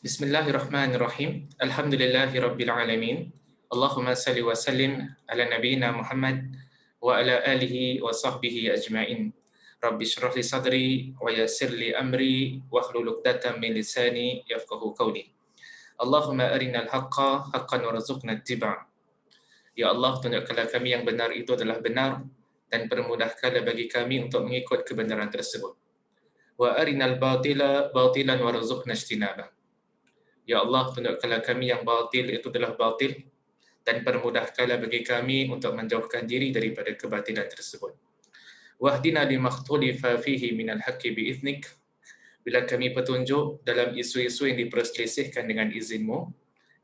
Bismillahirrahmanirrahim. Alhamdulillahirabbil alamin. Allahumma salli wa sallim ala nabiyyina Muhammad wa ala alihi wa sahbihi ajma'in. Rabbi shrah li sadri wa yassir li amri wahlul 'uqdatam min lisani yafqahu qawli. Allahumma arinal haqqa haqqan warzuqna ittiba'. Ya Allah, tunjukkanlah kami yang benar itu adalah benar dan permudahkanlah bagi kami untuk mengikut kebenaran tersebut. Wa arinal batila batilan warzuqna ijtinabah. Ya Allah, tunjukkanlah kami yang batil itu adalah batil dan permudahkanlah bagi kami untuk menjauhkan diri daripada kebatilan tersebut. Wahdina limakhtulifa fihi minal haqqi biiznik. Bila kami petunjuk dalam isu-isu yang diperselisihkan dengan izin-Mu,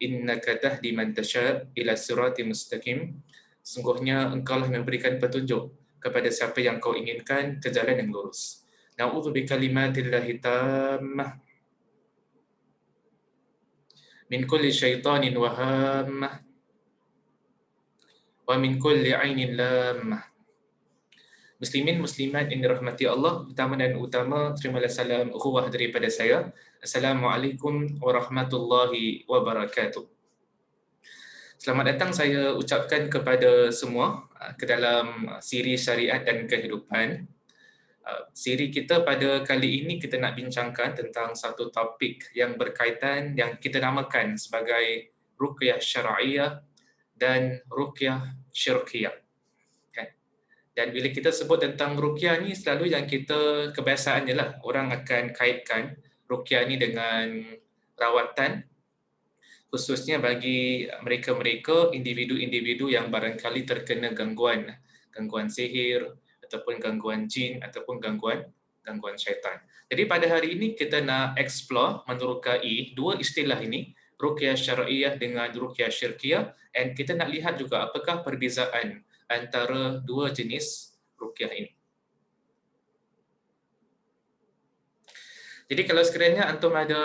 innaka tahdi man tasha' ila siratim mustaqim. Sungguhnya Engkaulah memberikan petunjuk kepada siapa yang Kau inginkan ke jalan yang lurus. Na'udzu bikalimatillahi tammah min kulli syaitanin wahammah wa min kulli ainin lammah. Muslimin muslimat yang dirahmati Allah, pertama dan utama terimalah salam ukhuwah daripada saya. Assalamualaikum warahmatullahi wabarakatuh. Selamat datang saya ucapkan kepada semua ke dalam siri syariat dan kehidupan. Siri kita pada kali ini kita nak bincangkan tentang satu topik yang berkaitan yang kita namakan sebagai ruqyah syar'iyah dan ruqyah syirkiyah. Okay. Dan bila kita sebut tentang ruqyah ni, selalu yang kita kebiasaannya lah orang akan kaitkan ruqyah ni dengan rawatan, khususnya bagi mereka-mereka individu-individu yang barangkali terkena gangguan sihir, ataupun gangguan jin, ataupun gangguan syaitan. Jadi pada hari ini kita nak explore, menerokai dua istilah ini, ruqyah syar'iyah dengan ruqyah syirkiyah, dan kita nak lihat juga apakah perbezaan antara dua jenis ruqyah ini. Jadi kalau sekiranya antum ada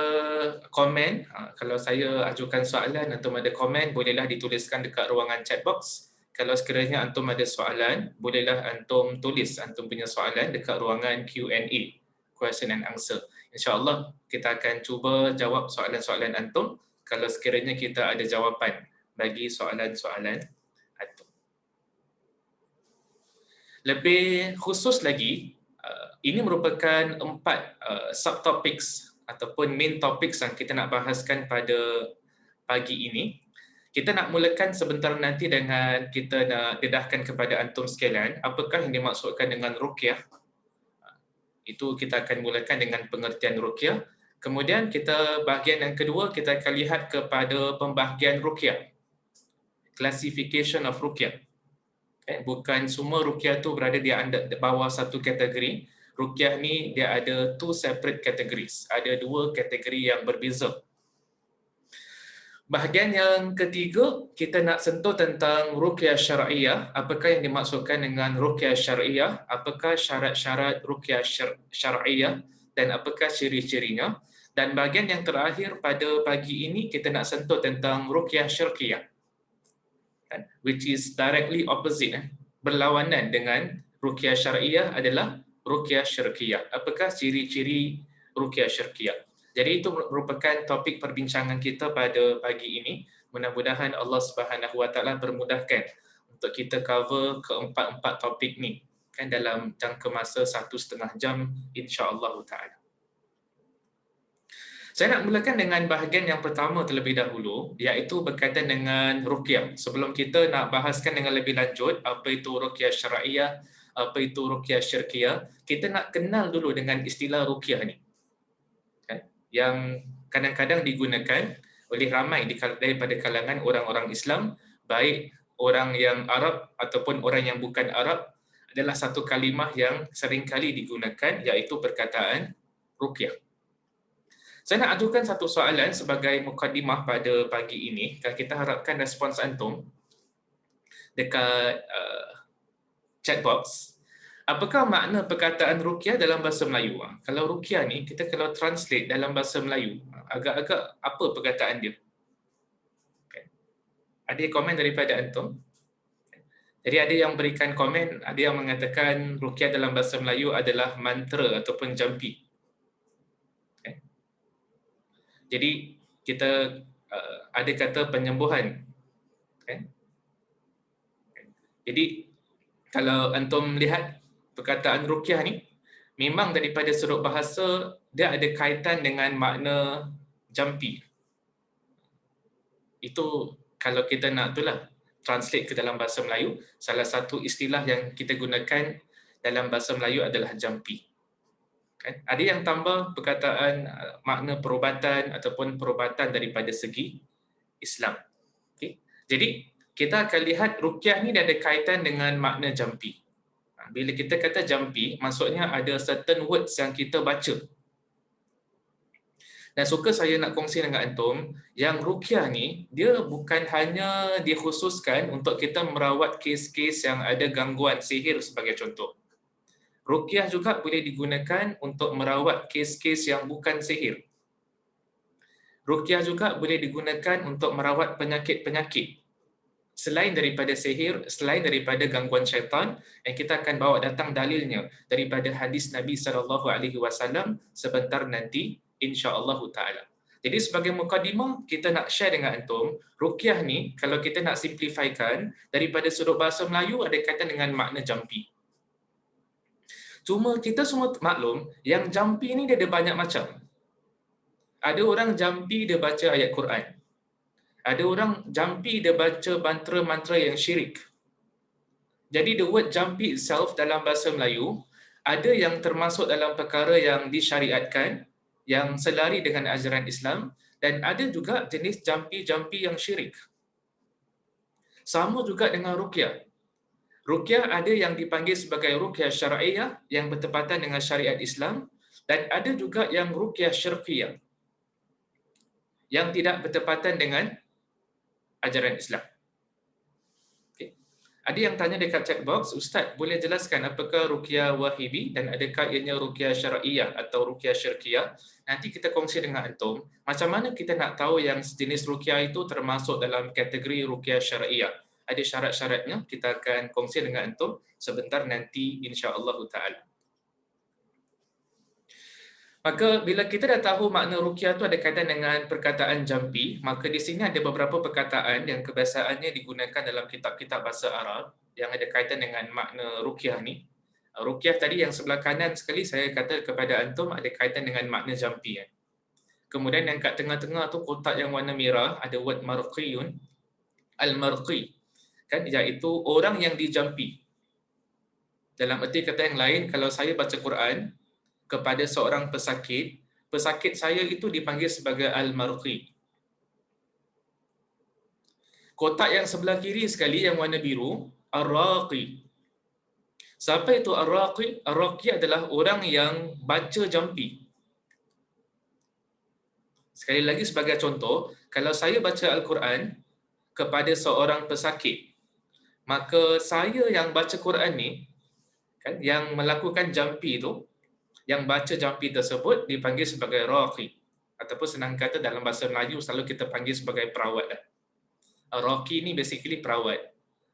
komen, kalau saya ajukan soalan, antum ada komen, bolehlah dituliskan dekat ruangan chat box. Kalau sekiranya antum ada soalan, bolehlah antum tulis antum punya soalan dekat ruangan Q&A, question and answer. InsyaAllah kita akan cuba jawab soalan-soalan antum kalau sekiranya kita ada jawapan bagi soalan-soalan antum. Lebih khusus lagi, ini merupakan 4 subtopics ataupun main topics yang kita nak bahaskan pada pagi ini. Kita nak mulakan sebentar nanti dengan kita nak dedahkan kepada antum sekalian apakah yang dimaksudkan dengan ruqyah. Itu kita akan mulakan dengan pengertian ruqyah. Kemudian kita bahagian yang kedua kita akan lihat kepada pembahagian ruqyah. Classification of ruqyah. Bukan semua ruqyah tu berada di bawah satu kategori. Ruqyah ni dia ada 2 separate categories. Ada 2 kategori yang berbeza. Bahagian yang ketiga, kita nak sentuh tentang ruqyah syar'iyah. Apakah yang dimaksudkan dengan ruqyah syar'iyah? Apakah syarat-syarat ruqyah syar'iyah? Dan apakah ciri-cirinya? Dan bahagian yang terakhir pada pagi ini, kita nak sentuh tentang ruqyah syirkiyah. Which is directly opposite. Berlawanan dengan ruqyah syar'iyah adalah ruqyah syirkiyah. Apakah ciri-ciri ruqyah syirkiyah? Jadi itu merupakan topik perbincangan kita pada pagi ini. Mudah-mudahan Allah Subhanahu Wa Taala permudahkan untuk kita cover keempat-empat topik ni kan dalam jangka masa 1,5 jam insya-Allah taala. Saya nak mulakan dengan bahagian yang pertama terlebih dahulu, iaitu berkaitan dengan ruqyah. Sebelum kita nak bahaskan dengan lebih lanjut apa itu ruqyah syar'iyah, apa itu ruqyah syirkiyah, kita nak kenal dulu dengan istilah ruqyah ni. Yang kadang-kadang digunakan oleh ramai daripada kalangan orang-orang Islam, baik orang yang Arab ataupun orang yang bukan Arab, adalah satu kalimah yang seringkali digunakan, iaitu perkataan ruqyah. Saya nak ajukan satu soalan sebagai mukadimah pada pagi ini, dan kita harapkan respons antum dekat chat box. Apakah makna perkataan ruqyah dalam bahasa Melayu? Kalau ruqyah ni, kita kalau translate dalam bahasa Melayu, agak-agak apa perkataan dia? Okay. Ada komen daripada antum? Jadi ada yang berikan komen, ada yang mengatakan ruqyah dalam bahasa Melayu adalah mantra ataupun jampi. Okay. Jadi kita ada kata penyembuhan. Kan? Jadi kalau antum lihat perkataan ruqyah ni, memang daripada sudut bahasa dia ada kaitan dengan makna jampi. Itu kalau kita nak itulah translate ke dalam bahasa Melayu, salah satu istilah yang kita gunakan dalam bahasa Melayu adalah jampi. Kan? Ada yang tambah perkataan makna perubatan ataupun perubatan daripada segi Islam. Okay? Jadi kita akan lihat ruqyah ni dia ada kaitan dengan makna jampi. Bila kita kata jampi, maksudnya ada certain words yang kita baca. Dan suka saya nak kongsi dengan antum, yang ruqyah ni, dia bukan hanya dikhususkan untuk kita merawat kes-kes yang ada gangguan sihir sebagai contoh. Ruqyah juga boleh digunakan untuk merawat kes-kes yang bukan sihir. Ruqyah juga boleh digunakan untuk merawat penyakit-penyakit selain daripada sihir, selain daripada gangguan syaitan, yang kita akan bawa datang dalilnya daripada hadis Nabi SAW sebentar nanti insya-Allah taala. Jadi sebagai mukadimah, kita nak share dengan antum, ruqyah ni kalau kita nak simplifikan daripada sudut bahasa Melayu ada kaitan dengan makna jampi. Cuma kita semua maklum yang jampi ni dia ada banyak macam. Ada orang jampi dia baca ayat Quran. Ada orang jampi dia baca mantra-mantra yang syirik. Jadi the word jampi itself dalam bahasa Melayu ada yang termasuk dalam perkara yang disyariatkan, yang selari dengan ajaran Islam, dan ada juga jenis jampi-jampi yang syirik. Sama juga dengan ruqyah. Ruqyah ada yang dipanggil sebagai ruqyah syar'iyah yang bertepatan dengan syariat Islam, dan ada juga yang ruqyah syirkiyah yang tidak bertepatan dengan ajaran Islam. Okay. Ada yang tanya dekat chat box, Ustaz boleh jelaskan apakah ruqyah wahibi dan adakah ianya ruqyah syar'iyah atau ruqyah syirkiyah? Nanti kita kongsi dengan antum, macam mana kita nak tahu yang jenis ruqyah itu termasuk dalam kategori ruqyah syar'iyah. Ada syarat-syaratnya, kita akan kongsi dengan antum sebentar nanti insya-Allah taala. Maka bila kita dah tahu makna ruqyah tu ada kaitan dengan perkataan jampi, maka di sini ada beberapa perkataan yang kebiasaannya digunakan dalam kitab-kitab bahasa Arab yang ada kaitan dengan makna ruqyah ni. Ruqyah tadi yang sebelah kanan sekali saya kata kepada antum ada kaitan dengan makna jampi. Kemudian yang kat tengah-tengah tu kotak yang warna merah ada word marqiyun, al-marqi, kan, iaitu orang yang dijampi. Dalam erti kata yang lain, kalau saya baca Quran kepada seorang pesakit, pesakit saya itu dipanggil sebagai al-marqi. Kotak yang sebelah kiri sekali yang warna biru, ar-raqi. Siapa itu ar-raqi? Ar-raqi adalah orang yang baca jampi. Sekali lagi sebagai contoh, kalau saya baca Al-Quran kepada seorang pesakit, maka saya yang baca Quran ni, kan, yang melakukan jampi itu, yang baca jampi tersebut dipanggil sebagai raqi, ataupun senang kata dalam bahasa Melayu selalu kita panggil sebagai perawat. Raqi ni basically perawat.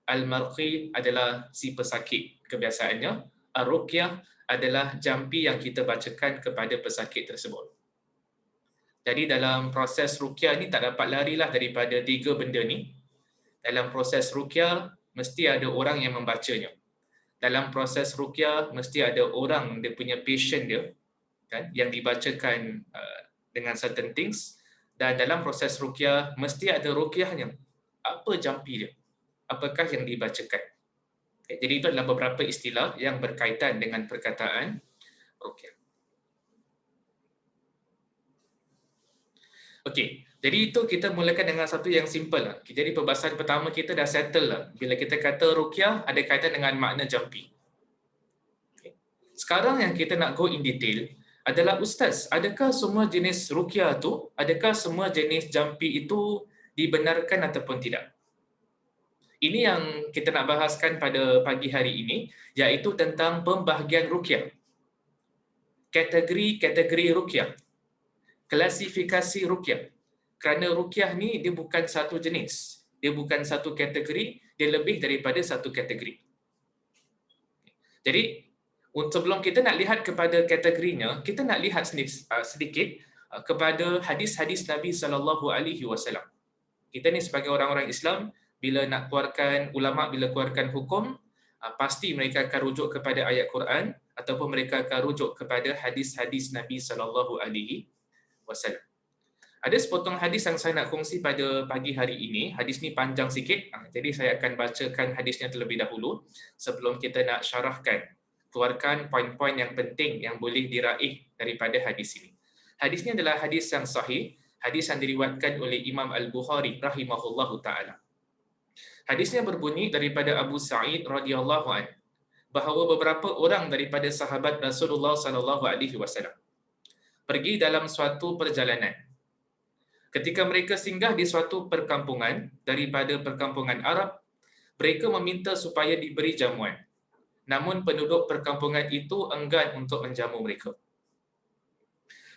Al-marqi adalah si pesakit kebiasaannya. Ar-ruqyah adalah jampi yang kita bacakan kepada pesakit tersebut. Jadi dalam proses ruqyah ni tak dapat larilah daripada tiga benda ni. Dalam proses ruqyah mesti ada orang yang membacanya. Dalam proses ruqyah mesti ada orang, dia punya patient dia, kan, yang dibacakan dengan certain things. Dan dalam proses ruqyah mesti ada ruqyahnya. Apa jampi dia? Apakah yang dibacakan? Okay, jadi itu adalah beberapa istilah yang berkaitan dengan perkataan ruqyah. Okey, jadi itu kita mulakan dengan satu yang simple lah. Jadi perbahasan pertama kita dah settle lah. Bila kita kata ruqyah ada kaitan dengan makna jampi. Okay. Sekarang yang kita nak go in detail adalah, Ustaz, adakah semua jenis ruqyah tu, adakah semua jenis jampi itu dibenarkan ataupun tidak? Ini yang kita nak bahaskan pada pagi hari ini, iaitu tentang pembahagian ruqyah. Kategori-kategori ruqyah. Klasifikasi ruqyah. Kerana ruqyah ni dia bukan satu jenis. Dia bukan satu kategori, dia lebih daripada satu kategori. Jadi, sebelum kita nak lihat kepada kategorinya, kita nak lihat sedikit kepada hadis-hadis Nabi sallallahu alaihi wasallam. Kita ni sebagai orang-orang Islam, bila nak keluarkan ulama, bila keluarkan hukum, pasti mereka akan rujuk kepada ayat Quran ataupun mereka akan rujuk kepada hadis-hadis Nabi sallallahu alaihi wasallam. Ada sepotong hadis yang saya nak kongsi pada pagi hari ini. Hadis ni panjang sikit, jadi saya akan bacakan hadisnya terlebih dahulu sebelum kita nak syarahkan, keluarkan poin-poin yang penting yang boleh diraih daripada hadis ini. Hadis ni adalah hadis yang sahih, hadis yang diriwayatkan oleh Imam Al-Bukhari rahimahullahu taala. Hadisnya berbunyi daripada Abu Sa'id radhiyallahu anhu bahawa beberapa orang daripada sahabat Rasulullah sallallahu alaihi wasallam pergi dalam suatu perjalanan. Ketika mereka singgah di suatu perkampungan daripada perkampungan Arab, mereka meminta supaya diberi jamuan. Namun penduduk perkampungan itu enggan untuk menjamu mereka.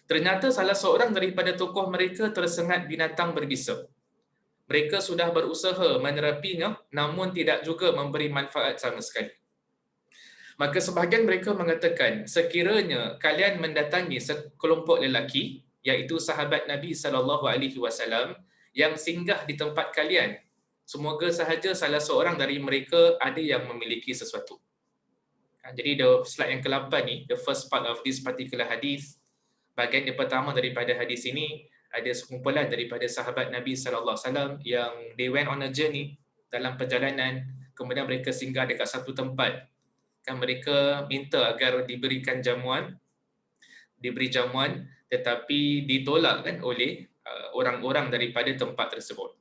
Ternyata salah seorang daripada tokoh mereka tersengat binatang berbisa. Mereka sudah berusaha menerapinya, namun tidak juga memberi manfaat sama sekali. Maka sebahagian mereka mengatakan, sekiranya kalian mendatangi sekelompok lelaki, iaitu sahabat Nabi sallallahu alaihi wasallam yang singgah di tempat kalian, semoga sahaja salah seorang dari mereka ada yang memiliki sesuatu. Jadi the slide yang ke-8 ni, the first part of this particular hadis, bahagian yang pertama daripada hadis ini, ada sekumpulan daripada sahabat Nabi sallallahu alaihi wasallam yang they went on a journey, dalam perjalanan, kemudian mereka singgah dekat satu tempat. Kan mereka minta agar diberikan jamuan, diberi jamuan, tetapi ditolak kan oleh orang-orang daripada tempat tersebut.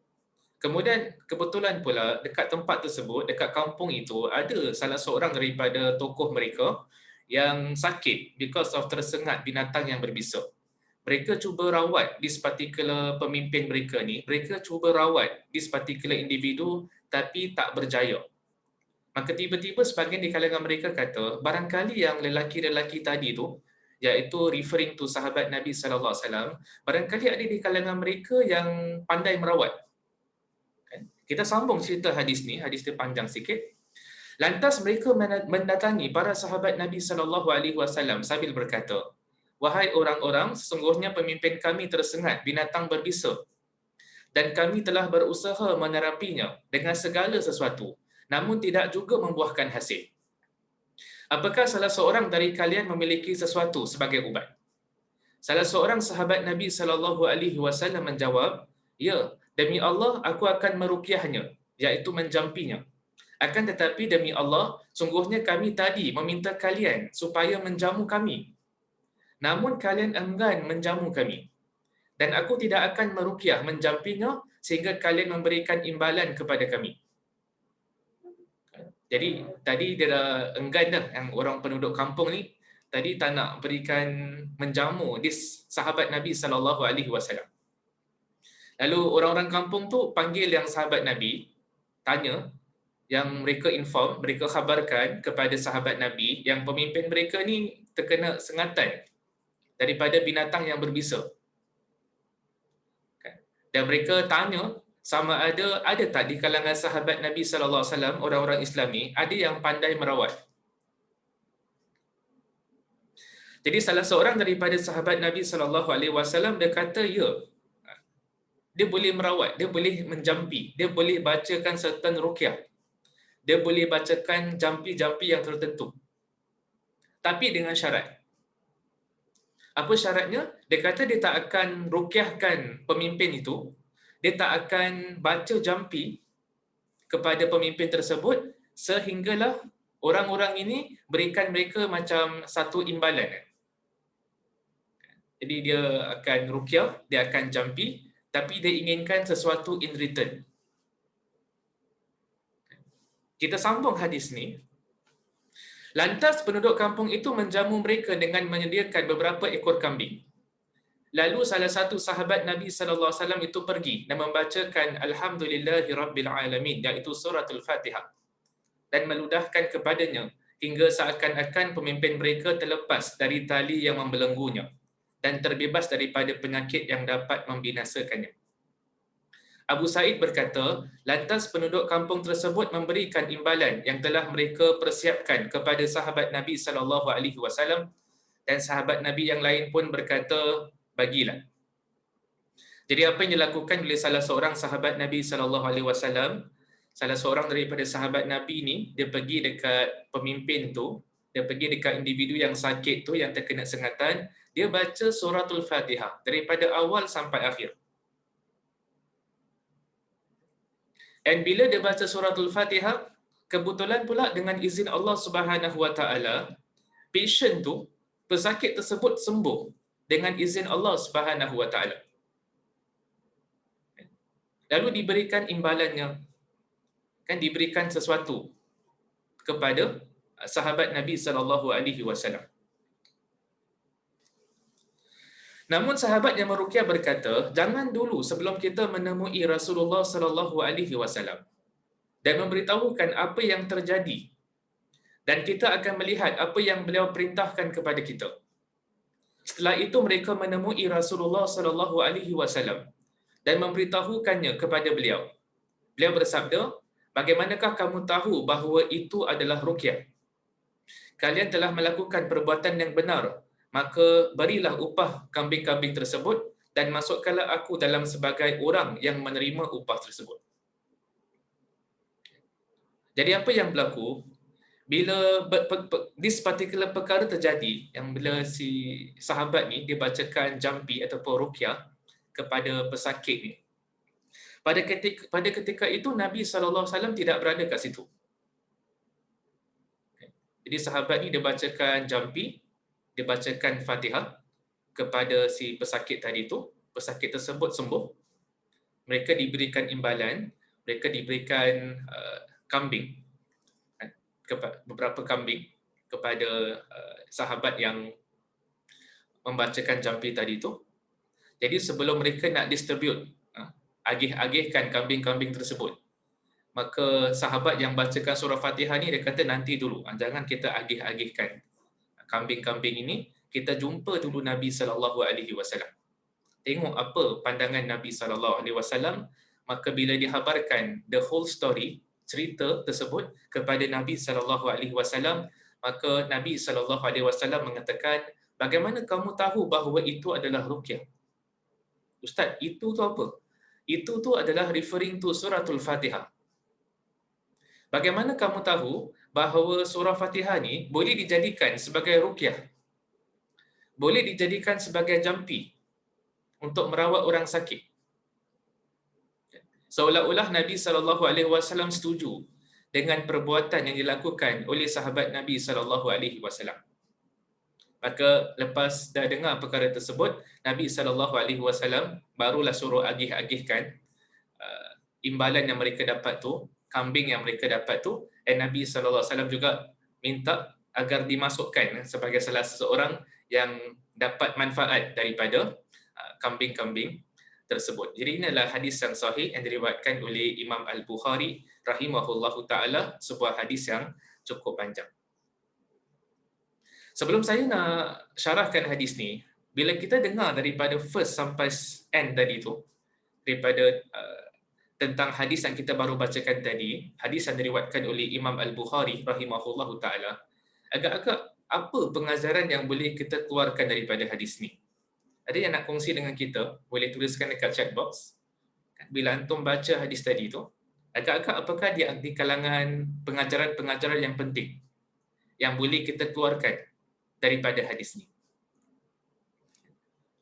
Kemudian kebetulan pula dekat tempat tersebut, dekat kampung itu, ada salah seorang daripada tokoh mereka yang sakit because of tersengat binatang yang berbisa. Mereka cuba rawat this particular pemimpin mereka ni, mereka cuba rawat this particular individu tapi tak berjaya. Maka tiba-tiba sebahagian di kalangan mereka kata, barangkali yang lelaki-lelaki tadi tu, iaitu referring to sahabat Nabi sallallahu alaihi wasallam, barangkali ada di kalangan mereka yang pandai merawat. Kita sambung cerita hadis ni, hadis dia panjang sikit. Lantas mereka mendatangi para sahabat Nabi sallallahu alaihi wasallam sambil berkata, wahai orang-orang, sesungguhnya pemimpin kami tersengat binatang berbisa dan kami telah berusaha menerapinya dengan segala sesuatu, namun tidak juga membuahkan hasil. Apakah salah seorang dari kalian memiliki sesuatu sebagai ubat? Salah seorang sahabat Nabi sallallahu alaihi wasallam menjawab, ya, demi Allah aku akan meruqyahnya, iaitu menjampinya. Akan tetapi demi Allah, sungguhnya kami tadi meminta kalian supaya menjamu kami. Namun kalian enggan menjamu kami. Dan aku tidak akan meruqyah, menjampinya sehingga kalian memberikan imbalan kepada kami. Jadi tadi dia dah enggan dah, yang orang penduduk kampung ni tadi tak nak berikan menjamu dis sahabat Nabi sallallahu alaihi wasallam. Lalu orang-orang kampung tu panggil yang sahabat Nabi, tanya, yang mereka inform, mereka khabarkan kepada sahabat Nabi yang pemimpin mereka ni terkena sengatan daripada binatang yang berbisa. Dan mereka tanya sama ada tak di kalangan sahabat Nabi sallallahu alaihi wasallam, orang-orang Islam ni, ada yang pandai merawat. Jadi salah seorang daripada sahabat Nabi sallallahu alaihi wasallam dia kata, ya, dia boleh merawat, dia boleh menjampi, dia boleh bacakan certain ruqyah, dia boleh bacakan jampi-jampi yang tertentu, tapi dengan syarat. Apa syaratnya? Dia kata dia tak akan ruqyahkan pemimpin itu, dia tak akan baca jampi kepada pemimpin tersebut sehinggalah orang-orang ini berikan mereka macam satu imbalan. Jadi dia akan ruqyah, dia akan jampi, tapi dia inginkan sesuatu in return. Kita sambung hadis ni. Lantas penduduk kampung itu menjamu mereka dengan menyediakan beberapa ekor kambing. Lalu salah satu sahabat Nabi sallallahu alaihi wasallam itu pergi dan membacakan Alhamdulillahirabbil alamin, iaitu surah Al-Fatihah, dan meludahkan kepadanya hingga seakan-akan pemimpin mereka terlepas dari tali yang membelenggunya dan terbebas daripada penyakit yang dapat membinasakannya. Abu Sa'id berkata, lantas penduduk kampung tersebut memberikan imbalan yang telah mereka persiapkan kepada sahabat Nabi sallallahu alaihi wasallam, dan sahabat Nabi yang lain pun berkata, bagilah. Jadi apa yang dilakukan oleh salah seorang sahabat Nabi sallallahu alaihi wasallam, salah seorang daripada sahabat Nabi ni, dia pergi dekat pemimpin tu, dia pergi dekat individu yang sakit tu, yang terkena sengatan, dia baca suratul Fatihah daripada awal sampai akhir. Dan bila dia baca suratul Fatihah, kebetulan pula dengan izin Allah Subhanahu wa taala, patient tu, pesakit tersebut sembuh dengan izin Allah Subhanahu wa taala. Lalu diberikan imbalannya, kan, diberikan sesuatu kepada sahabat Nabi sallallahu alaihi wasallam. Namun sahabat yang meruqyah berkata, jangan dulu sebelum kita menemui Rasulullah sallallahu alaihi wasallam dan memberitahukan apa yang terjadi, dan kita akan melihat apa yang beliau perintahkan kepada kita. Setelah itu mereka menemui Rasulullah sallallahu alaihi wasallam dan memberitahukannya kepada beliau. Beliau bersabda, bagaimanakah kamu tahu bahawa itu adalah ruqyah? Kalian telah melakukan perbuatan yang benar, maka berilah upah kambing-kambing tersebut dan masukkanlah aku dalam sebagai orang yang menerima upah tersebut. Jadi apa yang berlaku bila this particular perkara terjadi, yang bila si sahabat ni dia bacakan jampi ataupun ruqyah kepada pesakit ni, pada ketika itu Nabi sallallahu alaihi wasallam tidak berada kat situ. Jadi sahabat ni dia bacakan jampi, dia bacakan Fatihah kepada si pesakit tadi tu, pesakit tersebut sembuh. Mereka diberikan imbalan, mereka diberikan kambing, beberapa kambing kepada sahabat yang membacakan jampi tadi tu. Jadi sebelum mereka nak distribute, agih-agihkan kambing-kambing tersebut, maka sahabat yang bacakan surah Fatihah ni dia kata nanti dulu, jangan kita agih-agihkan kambing-kambing ini, kita jumpa dulu Nabi sallallahu alaihi wasallam. Tengok apa pandangan Nabi sallallahu alaihi wasallam. Maka bila dihabarkan the whole story, cerita tersebut kepada Nabi sallallahu alaihi wasallam, maka Nabi sallallahu alaihi wasallam mengatakan, bagaimana kamu tahu bahawa itu adalah ruqyah? Ustaz, itu tu apa? Itu tu adalah referring to suratul Fatihah. Bagaimana kamu tahu bahawa surah Fatihah ni boleh dijadikan sebagai ruqyah? Boleh dijadikan sebagai jampi untuk merawat orang sakit. Seolah-olah Nabi sallallahu alaihi wasallam setuju dengan perbuatan yang dilakukan oleh sahabat Nabi sallallahu alaihi wasallam. Maka lepas dah dengar perkara tersebut, Nabi sallallahu alaihi wasallam barulah suruh agih-agihkan imbalan yang mereka dapat tu, kambing yang mereka dapat tu, dan Nabi sallallahu alaihi wasallam juga minta agar dimasukkan sebagai salah seorang yang dapat manfaat daripada kambing-kambing tersebut. Jadi inilah hadis yang sahih yang diriwayatkan oleh Imam Al-Bukhari rahimahullahu taala, sebuah hadis yang cukup panjang. Sebelum saya nak syarahkan hadis ni, bila kita dengar daripada first sampai end tadi tu, daripada tentang hadis yang kita baru bacakan tadi, hadis yang diriwayatkan oleh Imam Al-Bukhari rahimahullahu taala, agak-agak apa pengajaran yang boleh kita keluarkan daripada hadis ni? Ada yang nak kongsi dengan kita, boleh tuliskan dekat chat box. Bila antum baca hadis tadi tu, agak-agak apakah di kalangan pengajaran-pengajaran yang penting yang boleh kita keluarkan daripada hadis ni?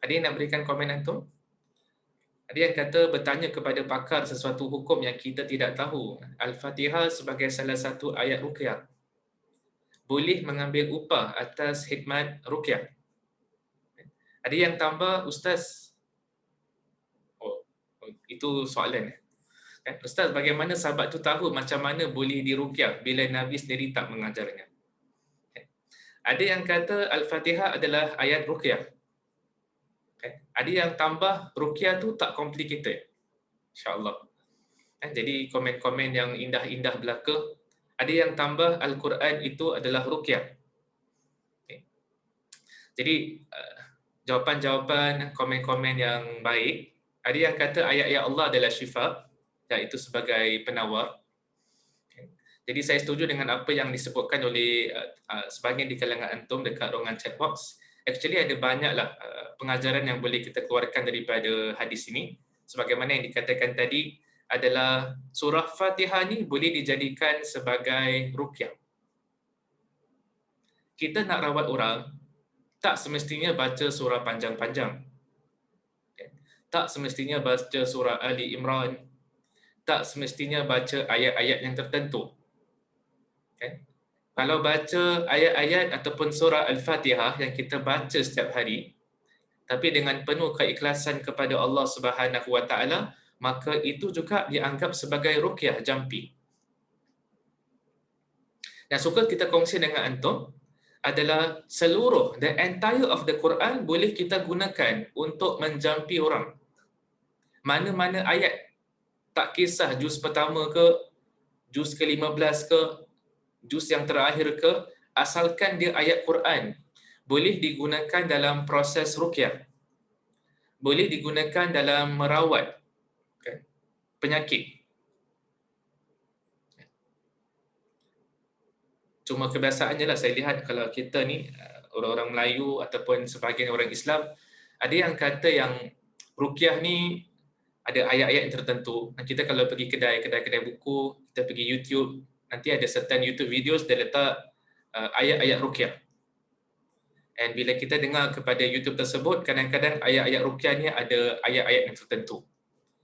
Ada yang nak berikan komen antum? Ada yang kata bertanya kepada pakar sesuatu hukum yang kita tidak tahu. Al-Fatihah sebagai salah satu ayat ruqyah, boleh mengambil upah atas khidmat ruqyah. Ada yang tambah, Ustaz, itu soalan. Ustaz, bagaimana sahabat tu tahu macam mana boleh diruqyah bila Nabi sendiri tak mengajarnya? Ada yang kata Al-Fatihah adalah ayat ruqyah. Ada yang tambah ruqyah tu tak complicated, insyaAllah. Jadi komen-komen yang indah-indah belaka. Ada yang tambah Al-Quran itu adalah ruqyah. Jadi jawapan-jawapan, komen-komen yang baik. Ada yang kata ayat-ayat Allah adalah syifa, iaitu sebagai penawar. Jadi saya setuju dengan apa yang disebutkan oleh sebahagian di kalangan antum dekat ruangan chat box. Actually ada banyaklah pengajaran yang boleh kita keluarkan daripada hadis ini. Sebagaimana yang dikatakan tadi adalah surah Fatihah ni boleh dijadikan sebagai ruqyah. Kita nak rawat orang, tak semestinya baca surah panjang-panjang. Tak semestinya baca surah Ali Imran. Tak semestinya baca ayat-ayat yang tertentu. Kalau baca ayat-ayat ataupun surah Al-Fatihah yang kita baca setiap hari, tapi dengan penuh keikhlasan kepada Allah Subhanahu Wa Taala, maka itu juga dianggap sebagai ruqyah jampi. Dan suka kita kongsi dengan antum adalah seluruh, the entire of the Quran boleh kita gunakan untuk menjampi orang. Mana-mana ayat, tak kisah juz pertama ke, juz ke-15 ke, juz yang terakhir ke, asalkan dia ayat Quran, boleh digunakan dalam proses ruqyah. Boleh digunakan dalam merawat penyakit. Cuma kebiasaannya lah saya lihat kalau kita ni, orang-orang Melayu ataupun sebahagian orang Islam, ada yang kata yang ruqyah ni ada ayat-ayat yang tertentu. Kita kalau pergi kedai buku, kita pergi YouTube, nanti ada certain YouTube videos dia letak ayat-ayat ruqyah. And bila kita dengar kepada YouTube tersebut, kadang-kadang ayat-ayat ruqyah ni ada ayat-ayat yang tertentu.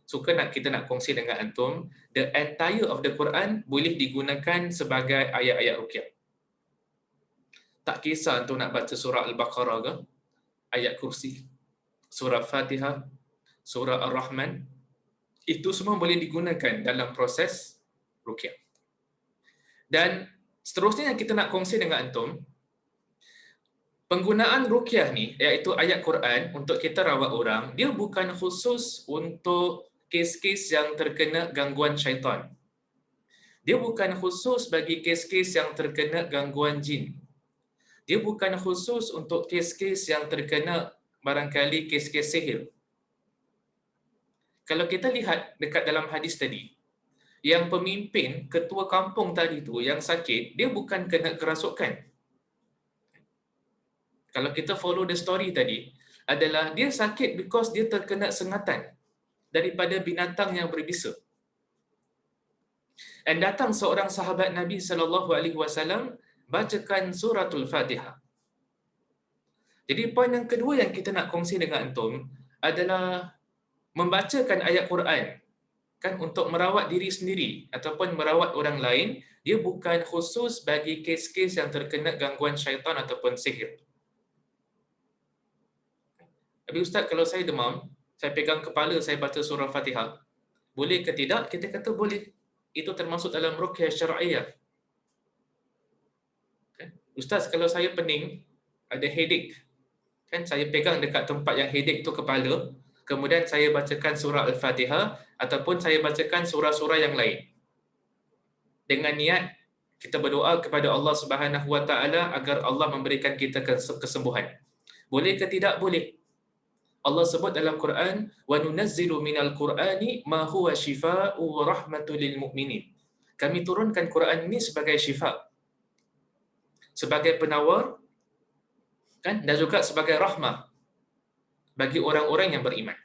Kita nak kongsi dengan antum, the entire of the Quran boleh digunakan sebagai ayat-ayat ruqyah. Tak kisah antum nak baca surah Al-Baqarah ke, ayat kursi, surah Fatihah, surah Ar-Rahman, itu semua boleh digunakan dalam proses ruqyah. Dan seterusnya yang kita nak kongsi dengan antum, penggunaan ruqyah ni, iaitu ayat Quran untuk kita rawat orang, dia bukan khusus untuk kes-kes yang terkena gangguan syaitan. Dia bukan khusus bagi kes-kes yang terkena gangguan jin. Dia bukan khusus untuk kes-kes yang terkena barangkali kes-kes sihir. Kalau kita lihat dekat dalam hadis tadi, yang pemimpin, ketua kampung tadi tu yang sakit, dia bukan kena kerasukan. Kalau kita follow the story tadi, adalah dia sakit because dia terkena sengatan daripada binatang yang berbisa. Dan datang seorang sahabat Nabi SAW bacakan suratul Fatihah. Jadi poin yang kedua yang kita nak kongsi dengan antum adalah membacakan ayat Quran kan untuk merawat diri sendiri ataupun merawat orang lain, dia bukan khusus bagi kes-kes yang terkena gangguan syaitan ataupun sihir. Tapi Ustaz, kalau saya demam, saya pegang kepala, saya baca surah Fatihah, boleh ke tidak? Kita kata boleh. Itu termasuk dalam ruqyah syar'iyah. Ustaz, kalau saya pening, ada headache, kan saya pegang dekat tempat yang headache tu kepala, kemudian saya bacakan surah Al-Fatihah ataupun saya bacakan surah-surah yang lain. Dengan niat kita berdoa kepada Allah Subhanahu Wa Taala agar Allah memberikan kita kesembuhan. Boleh ke tidak? Boleh. Allah sebut dalam Quran, wa nunazzilu minal Qur'ani ma huwa shifaa'u wa rahmatul lil mu'minin. Kami turunkan Quran ini sebagai syifa, sebagai penawar, kan, dan juga sebagai rahmah bagi orang-orang yang beriman.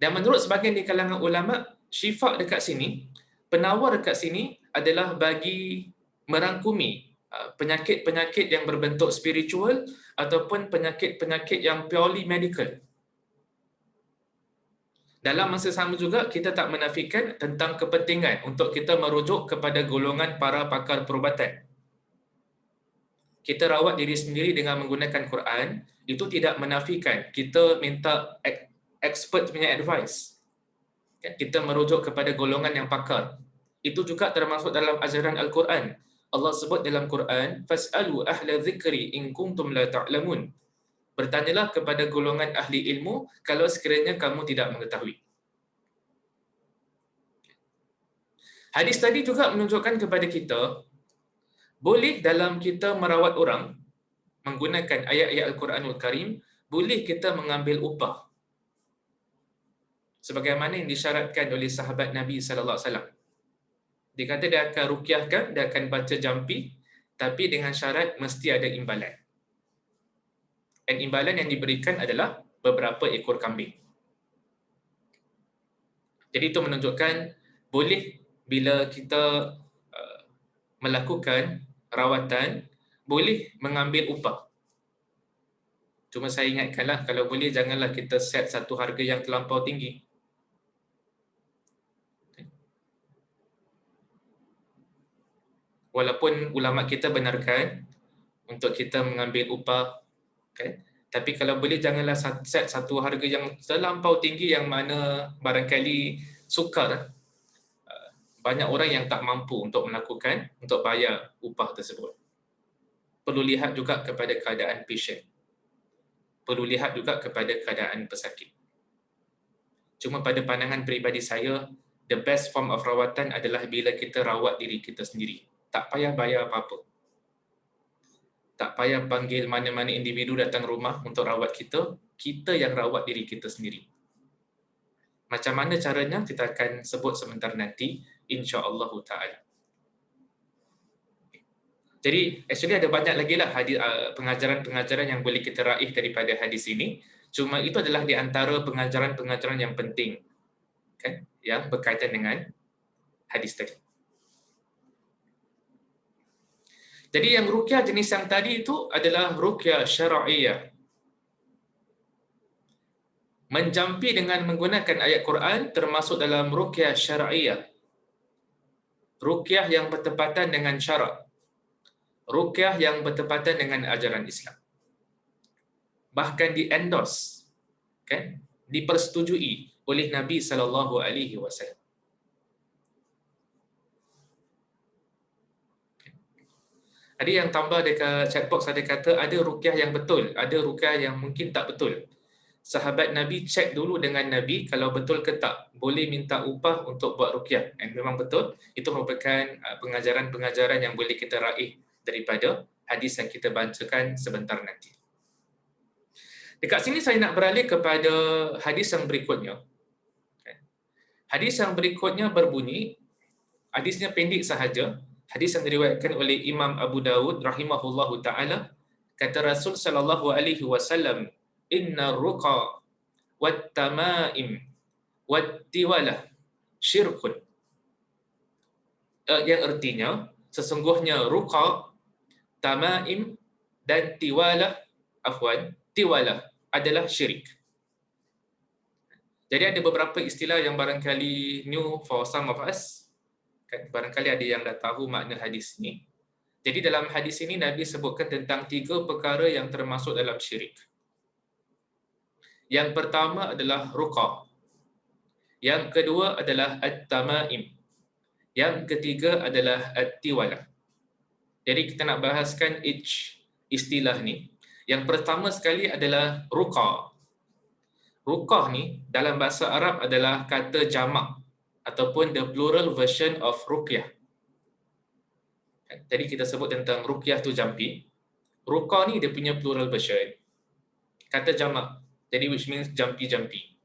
Dan menurut sebahagian di kalangan ulama, syifa dekat sini, penawar dekat sini adalah bagi merangkumi penyakit-penyakit yang berbentuk spiritual ataupun penyakit-penyakit yang purely medical. Dalam masa sama juga, kita tak menafikan tentang kepentingan untuk kita merujuk kepada golongan para pakar perubatan. Kita rawat diri sendiri dengan menggunakan Quran, itu tidak menafikan kita minta expert punya advice. Kita merujuk kepada golongan yang pakar. Itu juga termasuk dalam ajaran Al-Quran. Allah sebut dalam Quran, fas'alu ahla dzikri in kuntum la ta'lamun. Bertanyalah kepada golongan ahli ilmu kalau sekiranya kamu tidak mengetahui. Hadis tadi juga menunjukkan kepada kita, boleh dalam kita merawat orang menggunakan ayat-ayat Al-Quranul Karim, boleh kita mengambil upah. Sebagaimana yang disyaratkan oleh sahabat Nabi sallallahu alaihi wasallam. Dia kata dia akan ruqyahkan, dia akan baca jampi, tapi dengan syarat mesti ada imbalan. Dan imbalan yang diberikan adalah beberapa ekor kambing. Jadi itu menunjukkan boleh bila kita melakukan rawatan, boleh mengambil upah. Cuma saya ingatkanlah, kalau boleh janganlah kita set satu harga yang terlampau tinggi. Walaupun ulama kita benarkan untuk kita mengambil upah, kan? Tapi kalau boleh janganlah set satu harga yang terlampau tinggi yang mana barangkali sukar. Banyak orang yang tak mampu untuk melakukan, untuk bayar upah tersebut. Perlu lihat juga kepada keadaan pasien. Perlu lihat juga kepada keadaan pesakit. Cuma pada pandangan peribadi saya, the best form of rawatan adalah bila kita rawat diri kita sendiri. Tak payah bayar apa-apa. Tak payah panggil mana-mana individu datang rumah untuk rawat kita. Kita yang rawat diri kita sendiri. Macam mana caranya kita akan sebut sebentar nanti, insya-Allah taala. Jadi actually ada banyak lagi lah pengajaran-pengajaran yang boleh kita raih daripada hadis ini. Cuma itu adalah di antara pengajaran-pengajaran yang penting, kan, yang berkaitan dengan hadis tadi. Jadi yang ruqyah jenis yang tadi itu adalah ruqyah syar'iyah. Menjampi dengan menggunakan ayat Quran termasuk dalam ruqyah syar'iyah. Ruqyah yang bertepatan dengan syarak. Ruqyah yang bertepatan dengan ajaran Islam. Bahkan di-endorse, kan? Dipersetujui oleh Nabi SAW. Ada yang tambah dekat chatbox, ada kata ada ruqyah yang betul, ada ruqyah yang mungkin tak betul. Sahabat Nabi cek dulu dengan Nabi kalau betul ke tak, boleh minta upah untuk buat ruqyah. Dan memang betul, itu merupakan pengajaran-pengajaran yang boleh kita raih daripada hadis yang kita bacakan sebentar nanti. Dekat sini saya nak beralih kepada hadis yang berikutnya. Hadis yang berikutnya berbunyi, hadisnya pendek sahaja, hadis yang diriwayatkan oleh Imam Abu Dawud rahimahullahu taala, kata Rasul sallallahu alaihi wasallam, inna ruqa wat tamaim wat tiwalah syirkun. Yang artinya sesungguhnya ruqa, tamaim dan tiwalah adalah syirik. Jadi ada beberapa istilah yang barangkali new for some of us. Barangkali ada yang dah tahu makna hadis ini. Jadi dalam hadis ini Nabi sebutkan tentang 3 perkara yang termasuk dalam syirik. Yang pertama adalah ruqa. Yang kedua adalah at-tamaim. Yang ketiga adalah at-tiwalah. Jadi kita nak bahaskan each istilah ni. Yang pertama sekali adalah ruqa. Ruqah ni dalam bahasa Arab adalah kata jamak ataupun the plural version of ruqyah. Tadi kita sebut tentang ruqyah tu jampi. Ruqah ni dia punya plural version. Kata jamak. Jadi which means jampi-jampi.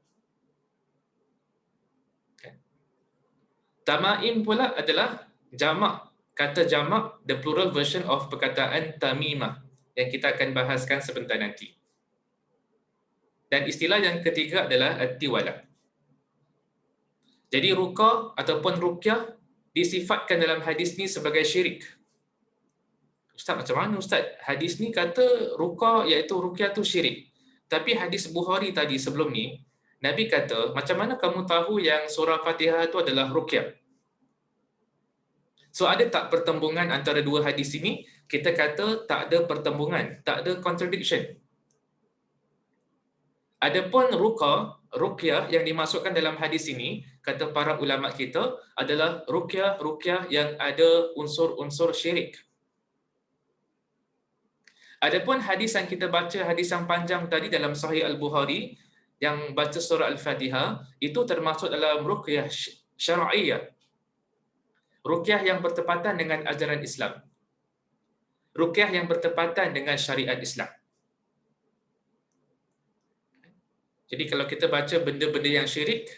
Tamaim pula adalah jamak. Kata jamak, the plural version of perkataan tamimah yang kita akan bahaskan sebentar nanti. Dan istilah yang ketiga adalah at-tiwalah. Jadi ruqa ataupun ruqyah disifatkan dalam hadis ni sebagai syirik. Ustaz, macam mana Ustaz? Hadis ni kata ruqa iaitu ruqyah tu syirik. Tapi hadis Bukhari tadi sebelum ni, Nabi kata, macam mana kamu tahu yang surah Fatihah tu adalah ruqyah? So ada tak pertembungan antara dua hadis ini? Kita kata tak ada pertembungan, tak ada contradiction. Adapun ruqyah yang dimasukkan dalam hadis ini, kata para ulama kita, adalah ruqyah yang ada unsur-unsur syirik. Adapun hadis yang kita baca, hadis yang panjang tadi dalam Sahih Al-Bukhari, yang baca surah Al-Fatihah, itu termasuk dalam ruqyah syar'iyah. Ruqyah yang bertepatan dengan ajaran Islam. Ruqyah yang bertepatan dengan syariat Islam. Jadi kalau kita baca benda-benda yang syirik,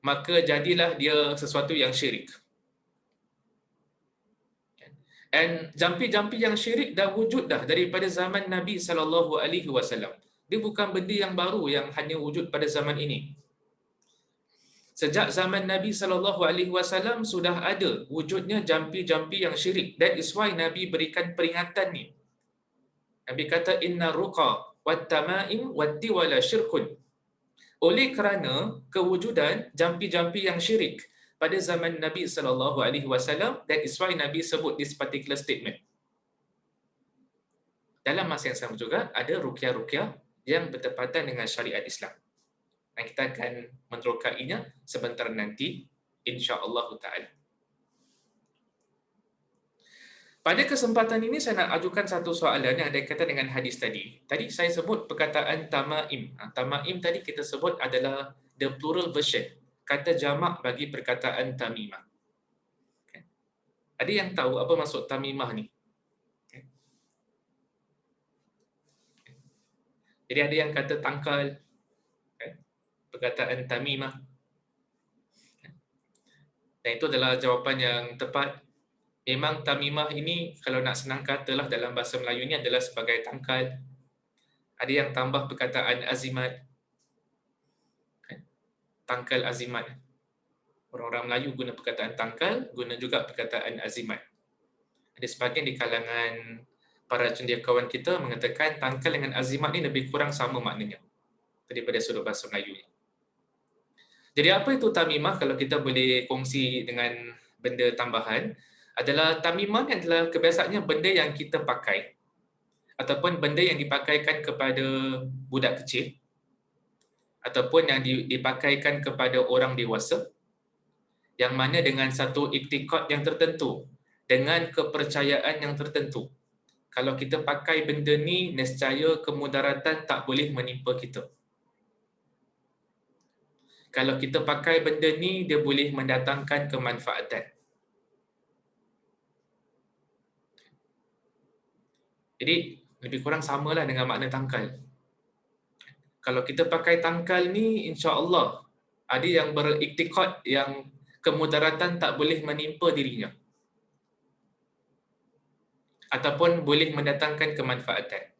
maka jadilah dia sesuatu yang syirik. Dan jampi-jampi yang syirik dah wujud dah daripada zaman Nabi SAW. Dia bukan benda yang baru yang hanya wujud pada zaman ini. Sejak zaman Nabi SAW sudah ada wujudnya jampi-jampi yang syirik. That is why Nabi berikan peringatan ni. Nabi kata inna ruqa wat tamaim wat tiwala syirkun. Oleh kerana kewujudan jampi-jampi yang syirik pada zaman Nabi SAW, that is why Nabi sebut this particular statement. Dalam masa yang sama juga ada ruqyah-ruqyah yang bertepatan dengan syariat Islam. Dan kita akan menerokainya sebentar nanti insya-Allah taala. Pada kesempatan ini saya nak ajukan satu soalan yang ada kaitan dengan hadis tadi. Tadi saya sebut perkataan tamaim. Tamaim tadi kita sebut adalah the plural version, kata jamak bagi perkataan tamimah. Okay. Ada yang tahu apa maksud tamimah ni? Okay. Jadi ada yang kata tangkal, okay, perkataan tamimah. Okay. Dan itu adalah jawapan yang tepat. Memang tamimah ini kalau nak senang katalah dalam bahasa Melayu ni adalah sebagai tangkal. Ada yang tambah perkataan azimat. Tangkal azimat. Orang-orang Melayu guna perkataan tangkal, guna juga perkataan azimat. Ada sebahagian di kalangan para cendekiawan kita mengatakan tangkal dengan azimat ni lebih kurang sama maknanya daripada sudut bahasa Melayu ni. Jadi apa itu tamimah kalau kita boleh kongsi dengan benda tambahan? Adalah tamimah adalah kebiasaannya benda yang kita pakai ataupun benda yang dipakaikan kepada budak kecil ataupun yang dipakaikan kepada orang dewasa yang mana dengan satu iktikad yang tertentu, dengan kepercayaan yang tertentu. Kalau kita pakai benda ni, nescaya kemudaratan tak boleh menimpa kita. Kalau kita pakai benda ni, dia boleh mendatangkan kemanfaatan. Jadi, lebih kurang samalah dengan makna tangkal. Kalau kita pakai tangkal ni, insya-Allah ada yang beriktikad yang kemudaratan tak boleh menimpa dirinya. Ataupun boleh mendatangkan kemanfaatan.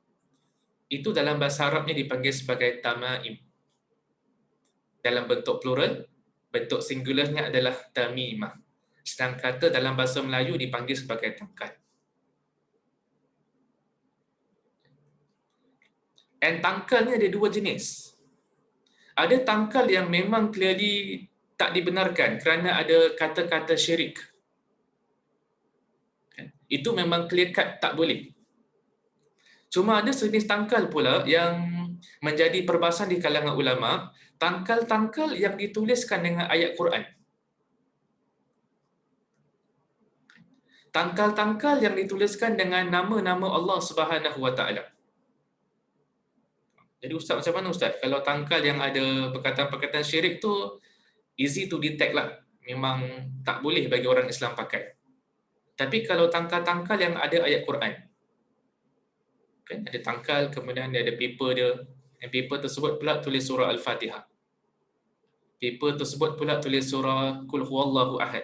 Itu dalam bahasa Arabnya dipanggil sebagai tamaim. Dalam bentuk plural, bentuk singularnya adalah tamimah. Sedang kata dalam bahasa Melayu dipanggil sebagai tangkal. And tangkal ni ada dua jenis. Ada tangkal yang memang clearly tak dibenarkan kerana ada kata-kata syirik. Itu memang clear cut tak boleh. Cuma ada sejenis tangkal pula yang menjadi perbahasan di kalangan ulama, tangkal-tangkal yang dituliskan dengan ayat Quran. Tangkal-tangkal yang dituliskan dengan nama-nama Allah Subhanahu Wa Taala. Jadi ustaz macam mana ustaz? Kalau tangkal yang ada perkataan-perkataan syirik tu easy to detect lah. Memang tak boleh bagi orang Islam pakai. Tapi kalau tangkal-tangkal yang ada ayat Quran, kan ada tangkal kemudian ada paper dia, dan paper tersebut pula tulis surah Al-Fatihah. Paper tersebut pula tulis surah Qul Huwallahu Ahad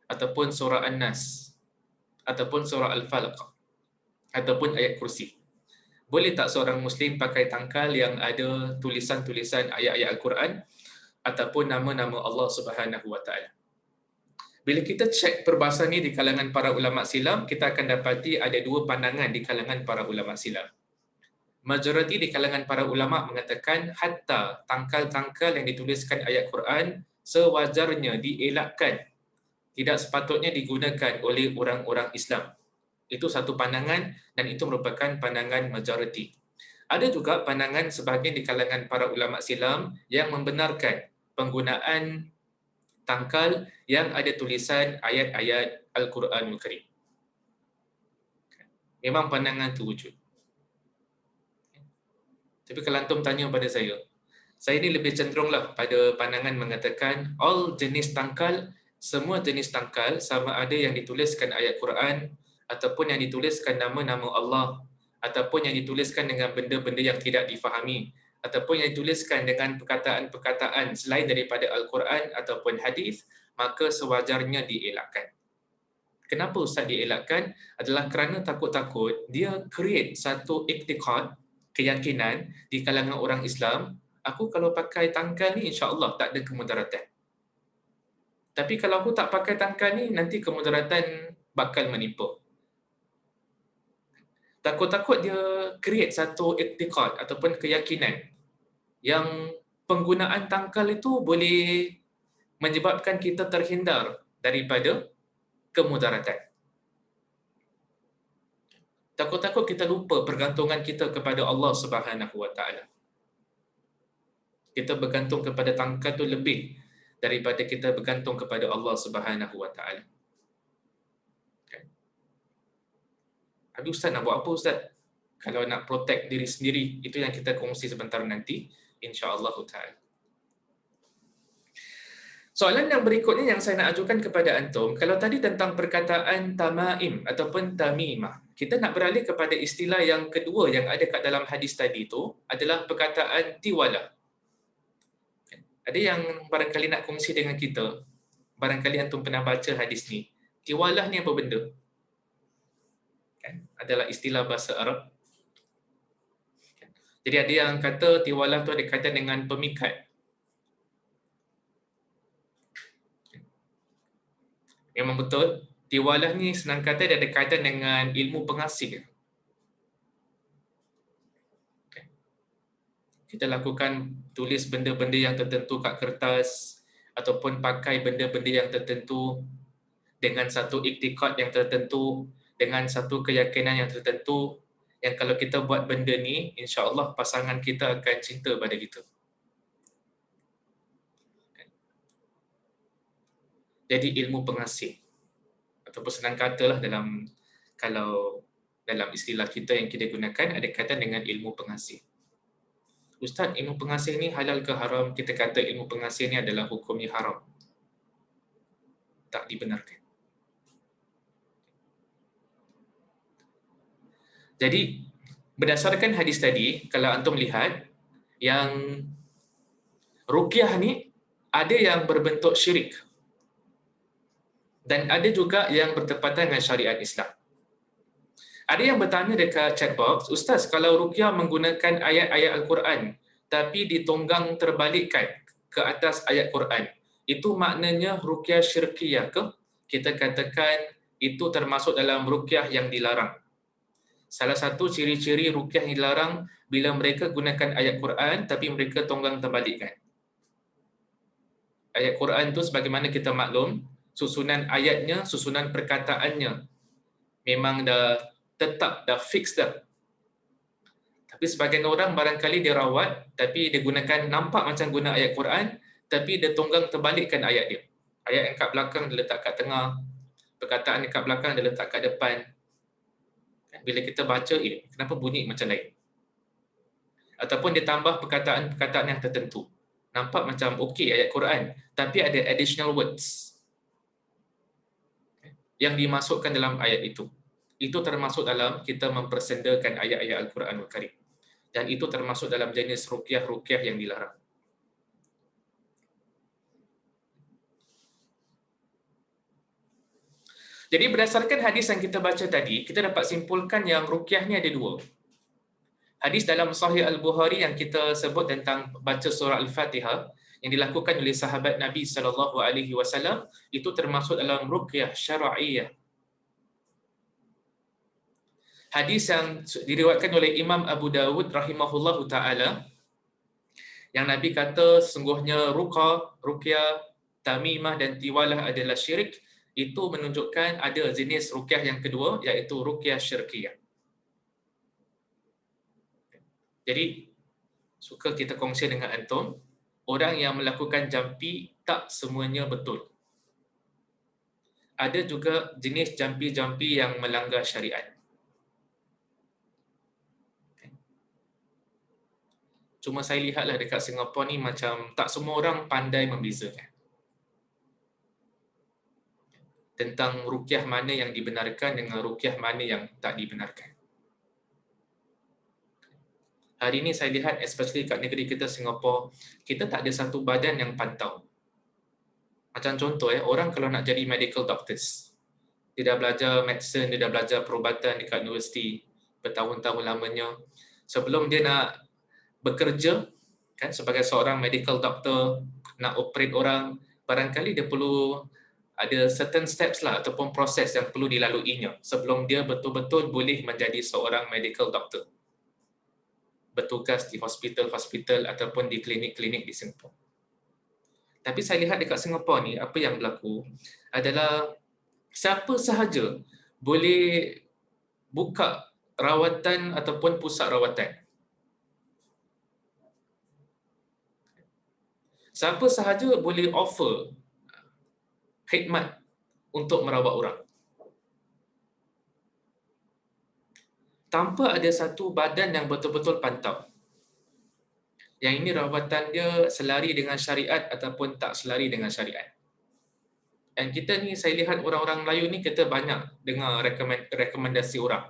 ataupun surah An-Nas ataupun surah Al-Falaq ataupun ayat kursi. Boleh tak seorang Muslim pakai tangkal yang ada tulisan-tulisan ayat-ayat Al-Quran ataupun nama-nama Allah Subhanahu Wa Taala? Bila kita cek perbahasan ini di kalangan para ulama silam, kita akan dapati ada dua pandangan di kalangan para ulama silam. Majoriti di kalangan para ulama mengatakan hatta tangkal-tangkal yang dituliskan ayat Quran sewajarnya dielakkan. Tidak sepatutnya digunakan oleh orang-orang Islam. Itu satu pandangan dan itu merupakan pandangan majoriti. Ada juga pandangan sebahagian di kalangan para ulama silam yang membenarkan penggunaan tangkal yang ada tulisan ayat-ayat Al-Quranul Karim. Memang pandangan itu wujud. Tapi kalau antum tanya pada saya ni lebih cenderunglah pada pandangan mengatakan all jenis tangkal, semua jenis tangkal sama ada yang dituliskan ayat Quran ataupun yang dituliskan nama-nama Allah ataupun yang dituliskan dengan benda-benda yang tidak difahami ataupun yang dituliskan dengan perkataan-perkataan selain daripada Al-Quran ataupun hadis, maka sewajarnya dielakkan. Kenapa ustaz dielakkan? Adalah kerana takut-takut dia create satu iktikad keyakinan di kalangan orang Islam, aku kalau pakai tangkal ni insya-Allah tak ada kemudaratan. Tapi kalau aku tak pakai tangkal ni, nanti kemudaratan bakal menimpa. Takut-takut dia create satu iktiqad ataupun keyakinan yang penggunaan tangkal itu boleh menyebabkan kita terhindar daripada kemudaratan. Takut-takut kita lupa pergantungan kita kepada Allah Subhanahu Wa Taala. Kita bergantung kepada tangkal itu lebih daripada kita bergantung kepada Allah Subhanahu Wa Taala. Habis Ustaz nak buat apa Ustaz? Kalau nak protect diri sendiri, itu yang kita kongsi sebentar nanti, insya-Allah Ta'ala. Soalan yang berikutnya yang saya nak ajukan kepada antum, kalau tadi tentang perkataan tamaim ataupun tamimah, kita nak beralih kepada istilah yang kedua yang ada kat dalam hadis tadi itu adalah perkataan tiwalah. Ada yang barangkali nak kongsi dengan kita, barangkali antum pernah baca hadis ni. Tiwalah ni apa benda? Adalah istilah bahasa Arab. Jadi ada yang kata tiwalah tu ada kaitan dengan pemikat. Memang betul, tiwalah ni senang kata dia ada kaitan dengan ilmu pengasih. Kita lakukan tulis benda-benda yang tertentu kat kertas ataupun pakai benda-benda yang tertentu dengan satu iktikad yang tertentu, dengan satu keyakinan yang tertentu, yang kalau kita buat benda ni, insya-Allah pasangan kita akan cinta pada kita. Jadi ilmu pengasih, ataupun senang katalah kalau dalam istilah kita yang kita gunakan ada kaitan dengan ilmu pengasih. Ustaz, ilmu pengasih ni halal ke haram? Kita kata ilmu pengasih ni adalah hukumnya haram. Tak dibenarkan. Jadi berdasarkan hadis tadi, kalau antum lihat yang ruqyah ni ada yang berbentuk syirik dan ada juga yang bertepatan dengan syariat Islam. Ada yang bertanya dekat chat box, Ustaz, kalau ruqyah menggunakan ayat-ayat Al-Quran tapi ditunggang terbalikkan ke atas ayat Quran, itu maknanya ruqyah syirkiyah ke? Kita katakan itu termasuk dalam ruqyah yang dilarang. Salah satu ciri-ciri ruqyah yang dilarang bila mereka gunakan ayat Quran tapi mereka tunggang terbalikkan. Ayat Quran tu sebagaimana kita maklum, susunan ayatnya, susunan perkataannya memang dah tetap, dah fix dah. Tapi sebagian orang barangkali dia rawat, tapi dia gunakan, nampak macam guna ayat Quran, tapi dia tunggang terbalikkan ayat dia. Ayat yang kat belakang dia letak kat tengah, perkataan yang kat belakang dia letak kat depan. Bila kita baca, kenapa bunyi macam lain? Ataupun dia tambah perkataan-perkataan yang tertentu. Nampak macam okey ayat Quran, tapi ada additional words yang dimasukkan dalam ayat itu. Itu termasuk dalam kita mempersendakan ayat-ayat Al-Quranul Karim. Dan itu termasuk dalam jenis ruqyah-ruqyah yang dilarang. Jadi berdasarkan hadis yang kita baca tadi, kita dapat simpulkan yang ruqyah ni ada dua. Hadis dalam Sahih Al-Bukhari yang kita sebut tentang baca surah Al-Fatihah yang dilakukan oleh sahabat Nabi SAW, itu termasuk dalam ruqyah syar'iyah. Hadis yang diriwayatkan oleh Imam Abu Dawud rahimahullahu ta'ala, yang Nabi kata sesungguhnya ruqyah, tamimah dan tiwalah adalah syirik, itu menunjukkan ada jenis ruqyah yang kedua, iaitu ruqyah syirkiyah. Jadi, suka kita kongsi dengan antum, orang yang melakukan jampi tak semuanya betul. Ada juga jenis jampi-jampi yang melanggar syariat. Cuma saya lihatlah dekat Singapura ni macam tak semua orang pandai membezakan tentang ruqyah mana yang dibenarkan dengan ruqyah mana yang tak dibenarkan. Hari ini saya lihat, especially kat negeri kita Singapura, kita tak ada satu badan yang pantau. Macam contoh, orang kalau nak jadi medical doctors, dia dah belajar medicine, dia dah belajar perubatan dekat universiti bertahun-tahun lamanya. Sebelum dia nak bekerja kan sebagai seorang medical doctor, nak operate orang, barangkali dia perlu ada certain steps lah ataupun proses yang perlu dilaluinya sebelum dia betul-betul boleh menjadi seorang medical doctor, bertugas di hospital-hospital ataupun di klinik-klinik di Singapura. Tapi saya lihat dekat Singapura ni, apa yang berlaku adalah siapa sahaja boleh buka rawatan ataupun pusat rawatan. Siapa sahaja boleh offer khidmat untuk merawat orang. Tanpa ada satu badan yang betul-betul pantau. Yang ini rawatan dia selari dengan syariat ataupun tak selari dengan syariat. Dan kita ni, saya lihat orang-orang Melayu ni, kita banyak dengar rekomendasi orang.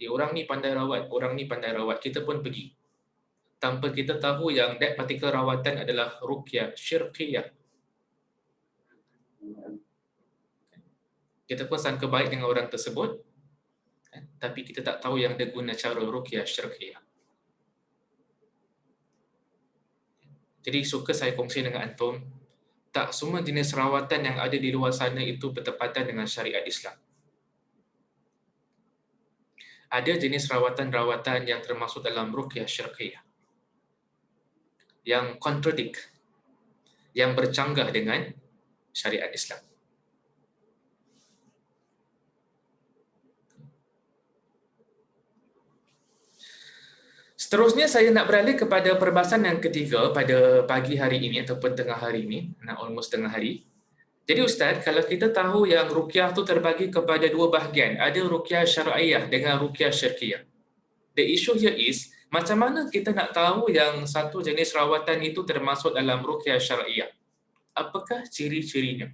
Orang ni pandai rawat, orang ni pandai rawat, kita pun pergi. Tanpa kita tahu yang that particular rawatan adalah ruqyah syirqiyah. Kita pun sangka baik dengan orang tersebut, tapi kita tak tahu yang dia guna cara ruqyah syirqiyah. Jadi suka saya kongsi dengan antum, tak semua jenis rawatan yang ada di luar sana itu bertepatan dengan syariat Islam. Ada jenis rawatan-rawatan yang termasuk dalam ruqyah syirqiyah yang contradict, yang bercanggah dengan syariat Islam. Seterusnya saya nak beralih kepada perbahasan yang ketiga pada pagi hari ini ataupun tengah hari ini, almost tengah hari. Jadi Ustaz, kalau kita tahu yang ruqyah tu terbagi kepada dua bahagian, ada ruqyah syar'iyah dengan ruqyah syirkiyah. The issue here is, macam mana kita nak tahu yang satu jenis rawatan itu termasuk dalam ruqyah syar'iyah? Apakah ciri-cirinya?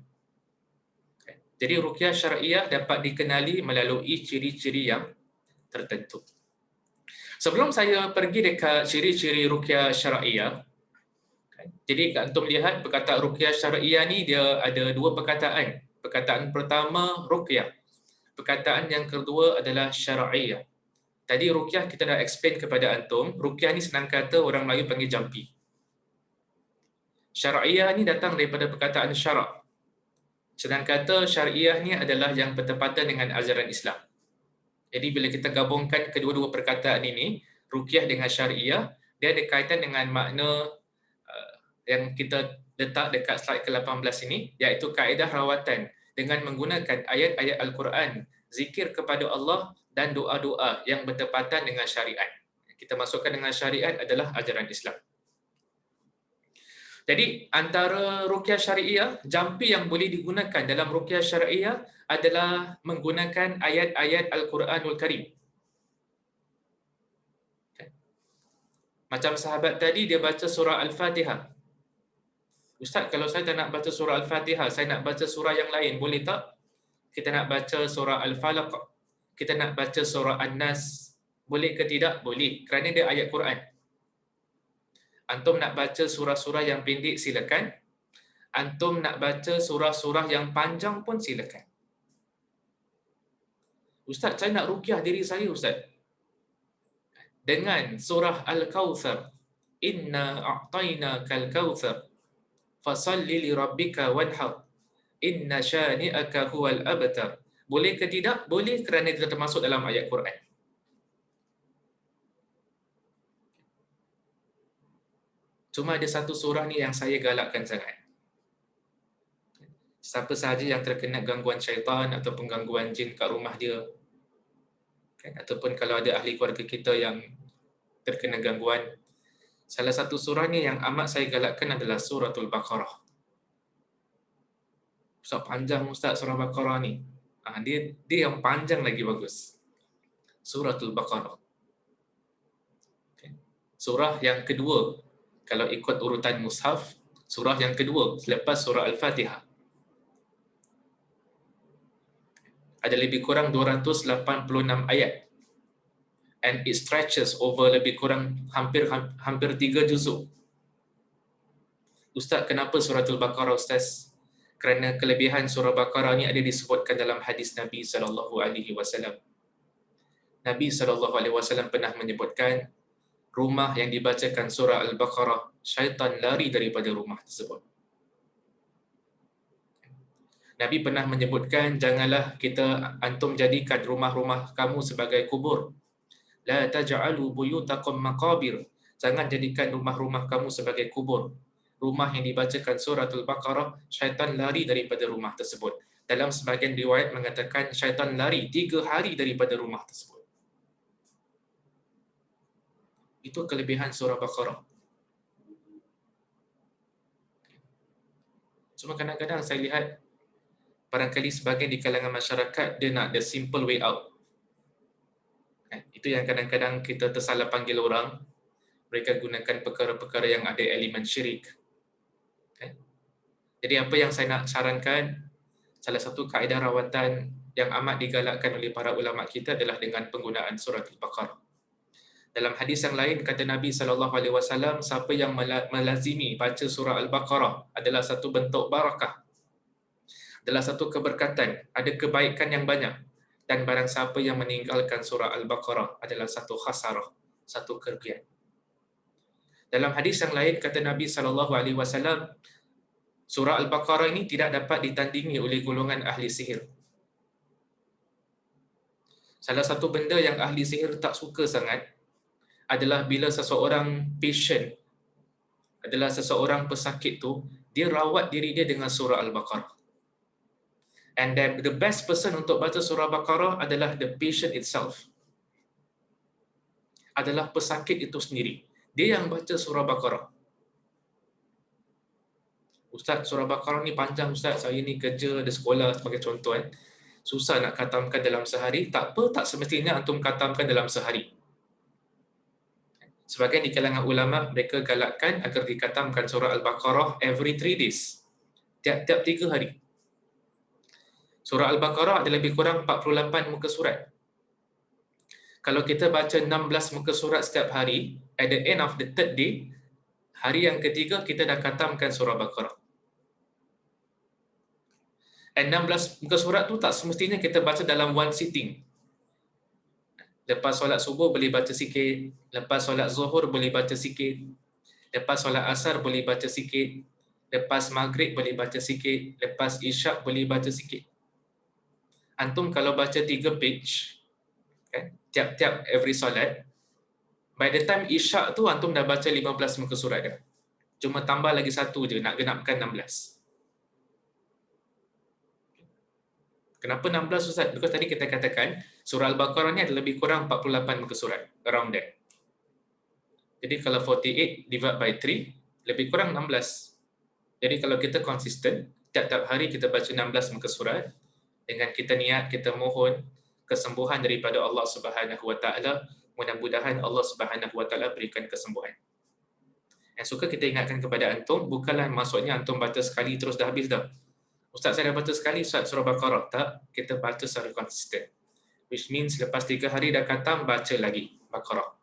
Jadi ruqyah syar'iyah dapat dikenali melalui ciri-ciri yang tertentu. Sebelum saya pergi dekat ciri-ciri ruqyah syar'iyah, jadi antum lihat perkataan ruqyah syar'iyah ni dia ada dua perkataan. Perkataan pertama ruqyah. Perkataan yang kedua adalah syar'iyah. Tadi ruqyah kita dah explain kepada antum, ruqyah ni senang kata orang Melayu panggil jampi. Syar'iyah ni datang daripada perkataan syara'. Senang kata syar'iyah ni adalah yang bertepatan dengan ajaran Islam. Jadi bila kita gabungkan kedua-dua perkataan ini, ruqyah dengan syar'iyah, dia ada kaitan dengan makna yang kita letak dekat slide ke-18 ini, iaitu kaedah rawatan dengan menggunakan ayat-ayat Al-Quran, zikir kepada Allah dan doa-doa yang bertepatan dengan syariat. Kita masukkan dengan syariat adalah ajaran Islam. Jadi antara ruqyah syariah, jampi yang boleh digunakan dalam ruqyah syariah adalah menggunakan ayat-ayat Al-Quranul Karim. Macam sahabat tadi, dia baca surah Al-Fatihah. Ustaz, kalau saya tak nak baca surah Al-Fatihah, saya nak baca surah yang lain, boleh tak? Kita nak baca surah Al-Falaq, kita nak baca surah An-Nas, boleh ke tidak? Boleh, kerana dia ayat Quran. Antum nak baca surah-surah yang pendek, silakan. Antum nak baca surah-surah yang panjang pun silakan. Ustaz, saya nak ruqyah diri saya, Ustaz, dengan surah Al-Kawthar. Inna a'tainakal kawthar fasalli li rabbika wanhar inna syani'aka huwal abtar. Boleh ke tidak? Boleh, kerana dia termasuk dalam ayat Quran. Cuma ada satu surah ni yang saya galakkan sangat. Siapa sahaja yang terkena gangguan syaitan ataupun gangguan jin kat rumah dia, ataupun kalau ada ahli keluarga kita yang terkena gangguan, salah satu surah ni yang amat saya galakkan adalah suratul Baqarah. Ustaz, panjang Ustaz surah Baqarah ni. Dia yang panjang lagi bagus. Suratul Baqarah. Surah yang kedua, kalau ikut urutan mushaf, surah yang kedua selepas surah Al-Fatihah. Ada lebih kurang 286 ayat. And it stretches over lebih kurang hampir 3 juzuk. Ustaz, kenapa suratul Baqarah, Ustaz? Kerana kelebihan surah Baqarah ni ada disebutkan dalam hadis Nabi SAW. Nabi SAW pernah menyebutkan rumah yang dibacakan surah Al-Baqarah, syaitan lari daripada rumah tersebut. Nabi pernah menyebutkan, janganlah antum jadikan rumah-rumah kamu sebagai kubur. La taj'alu buyutakum maqabir. Jangan jadikan rumah-rumah kamu sebagai kubur. Rumah yang dibacakan surah Al-Baqarah, syaitan lari daripada rumah tersebut. Dalam sebahagian riwayat mengatakan syaitan lari 3 hari daripada rumah tersebut. Itu kelebihan surah Baqarah. Cuma kadang-kadang saya lihat barangkali sebahagian di kalangan masyarakat dia nak the simple way out. Itu yang kadang-kadang kita tersalah panggil orang. Mereka gunakan perkara-perkara yang ada elemen syirik. Jadi apa yang saya nak sarankan, salah satu kaedah rawatan yang amat digalakkan oleh para ulama kita adalah dengan penggunaan surah Al-Baqarah. Dalam hadis yang lain kata Nabi SAW, siapa yang melazimi baca surah Al-Baqarah adalah satu bentuk barakah, adalah satu keberkatan, ada kebaikan yang banyak. Dan barang siapa yang meninggalkan surah Al-Baqarah adalah satu khasarah, satu kerugian. Dalam hadis yang lain kata Nabi SAW, surah Al-Baqarah ini tidak dapat ditandingi oleh golongan ahli sihir. Salah satu benda yang ahli sihir tak suka sangat adalah bila seseorang patient, adalah seseorang pesakit tu, dia rawat diri dia dengan surah Al-Baqarah. And then the best person untuk baca surah Al-Baqarah adalah the patient itself. Adalah pesakit itu sendiri. Dia yang baca surah Al-Baqarah. Ustaz, surah Al-Baqarah ni panjang Ustaz, saya ni kerja, ada sekolah sebagai contoh. Susah nak khatamkan dalam sehari. Tak apa, tak semestinya antum khatamkan dalam sehari. Sebagian di kalangan ulama, mereka galakkan agar dikhatamkan surah Al-Baqarah every 3 days. Tiap-tiap 3 hari. Surah Al-Baqarah ada lebih kurang 48 muka surat. Kalau kita baca 16 muka surat setiap hari, at the end of the third day, hari yang ketiga kita dah khatamkan surah Al-Baqarah. And 16 muka surat tu tak semestinya kita baca dalam one sitting. Lepas solat subuh boleh baca sikit, lepas solat zuhur boleh baca sikit, lepas solat asar boleh baca sikit, lepas maghrib boleh baca sikit, lepas isyak boleh baca sikit. Antum kalau baca 3 page, tiap-tiap every solat, by the time isyak tu antum dah baca 15 muka surat dah. Cuma tambah lagi satu je, nak genapkan 16. Kenapa 16 Ustaz? Because tadi kita katakan surah Al-Baqarah ni ada lebih kurang 48 muka surat, around there. Jadi kalau 48 divide by 3, lebih kurang 16. Jadi kalau kita konsisten, tiap-tiap hari kita baca 16 muka surat, dengan kita niat, kita mohon kesembuhan daripada Allah Subhanahu Wa Taala, mudah-mudahan Allah Subhanahu Wa Taala berikan kesembuhan. Yang suka kita ingatkan kepada antum, bukanlah maksudnya antum baca sekali terus dah habis dah. Ustaz, saya dah baca sekali Ustaz surah Baqarah. Tak, kita baca secara konsisten. Which means lepas 3 hari dah khatam, baca lagi Baqarah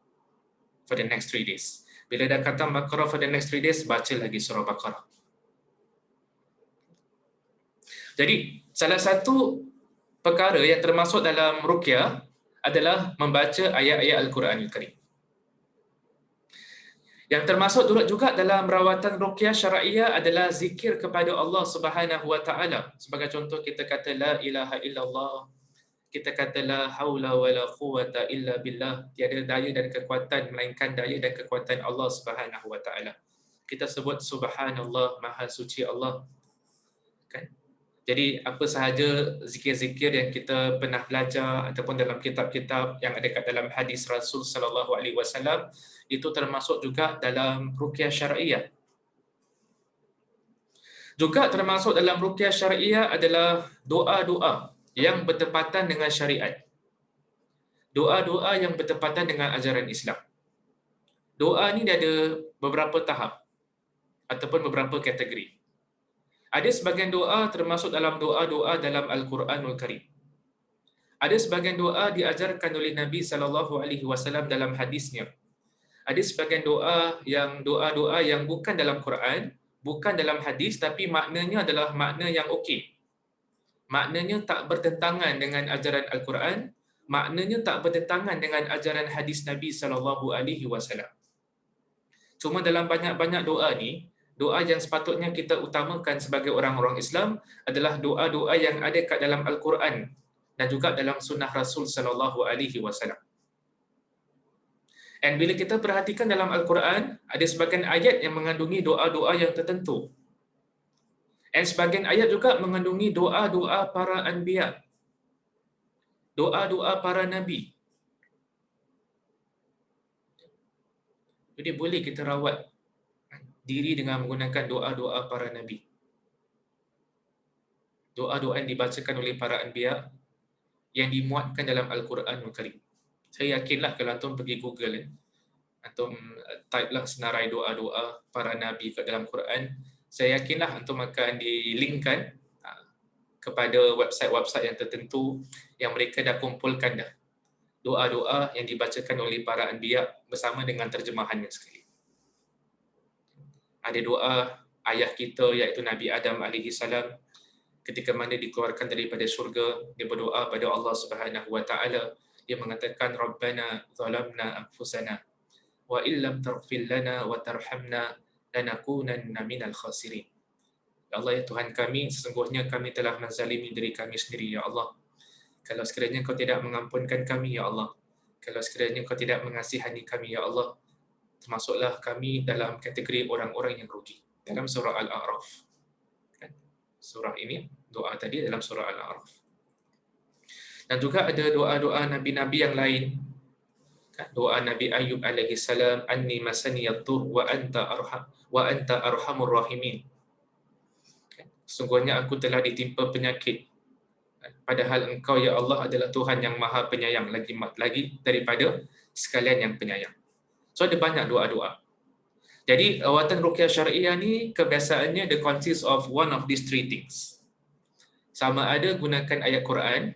for the next 3 days. Bila dah khatam Baqarah for the next 3 days, baca lagi surah Baqarah. Jadi, salah satu perkara yang termasuk dalam ruqyah adalah membaca ayat-ayat Al-Quranul Karim. Yang termasuk juga dalam rawatan ruqyah syar'iyah adalah zikir kepada Allah Subhanahu Wa Taala. Sebagai contoh kita kata la ilaha illallah, kita kata la haula wala quwata illa billah, tiada daya dan kekuatan melainkan daya dan kekuatan Allah Subhanahu Wa Taala. Kita sebut subhanallah, maha suci Allah. Kan? Jadi apa sahaja zikir-zikir yang kita pernah belajar ataupun dalam kitab-kitab yang ada kat dalam hadis Rasul sallallahu alaihi wasallam, itu termasuk juga dalam ruqyah syar'iyah. Juga termasuk dalam ruqyah syar'iyah adalah doa-doa yang bertepatan dengan syariat. Doa-doa yang bertepatan dengan ajaran Islam. Doa ni dia ada beberapa tahap ataupun beberapa kategori. Ada sebahagian doa termasuk dalam doa-doa dalam Al-Quranul Karim. Ada sebahagian doa diajarkan oleh Nabi SAW dalam hadisnya. Ada sebahagian doa-doa yang bukan dalam Quran, bukan dalam hadis, tapi maknanya adalah makna yang okey. Maknanya tak bertentangan dengan ajaran Al-Quran, maknanya tak bertentangan dengan ajaran hadis Nabi sallallahu alaihi wasallam. Cuma dalam banyak-banyak doa ni, doa yang sepatutnya kita utamakan sebagai orang-orang Islam adalah doa-doa yang ada kat dalam Al-Quran dan juga dalam sunnah Rasul sallallahu alaihi wasallam. Dan bila kita perhatikan dalam Al-Quran, ada sebahagian ayat yang mengandungi doa-doa yang tertentu. Dan sebahagian ayat juga mengandungi doa-doa para anbiya, doa-doa para nabi. Jadi boleh kita rawat diri dengan menggunakan doa-doa para nabi. Doa-doa yang dibacakan oleh para anbiya yang dimuatkan dalam Al-Quranul Karim. Saya yakinlah kalau antum pergi Google, antum type lah senarai doa-doa para nabi kat dalam Quran, saya yakinlah antum akan dilinkkan kepada website-website yang tertentu yang mereka dah kumpulkan dah doa-doa yang dibacakan oleh para anbiya bersama dengan terjemahannya sekali. Ada doa ayah kita iaitu Nabi Adam alaihi salam ketika mana dikeluarkan daripada syurga, dia berdoa pada Allah Subhanahu wa taala, dia mengatakan Rabbana zalamna anfusana wa illam taghfir lana wa tarhamna lanakunanna minal khasirin. Ya Allah, ya Tuhan kami, sesungguhnya kami telah menzalimi diri kami sendiri, ya Allah. Kalau sekiranya Kau tidak mengampunkan kami, ya Allah, kalau sekiranya Kau tidak mengasihani kami, ya Allah, termasuklah kami dalam kategori orang-orang yang rugi. Dalam surah Al-A'raf. Surah ini, doa tadi dalam surah Al-A'raf. Dan juga ada doa-doa nabi-nabi yang lain. Doa Nabi Ayub alaihi salam, anni masaniyad-dur wa anta arhamur rahimin. Sesungguhnya aku telah ditimpa penyakit, padahal Engkau ya Allah adalah Tuhan yang Maha Penyayang, lagi daripada sekalian yang penyayang. So ada banyak doa-doa. Jadi rawatan ruqyah syariah ni kebiasaannya dia consists of one of these three things. Sama ada gunakan ayat Quran,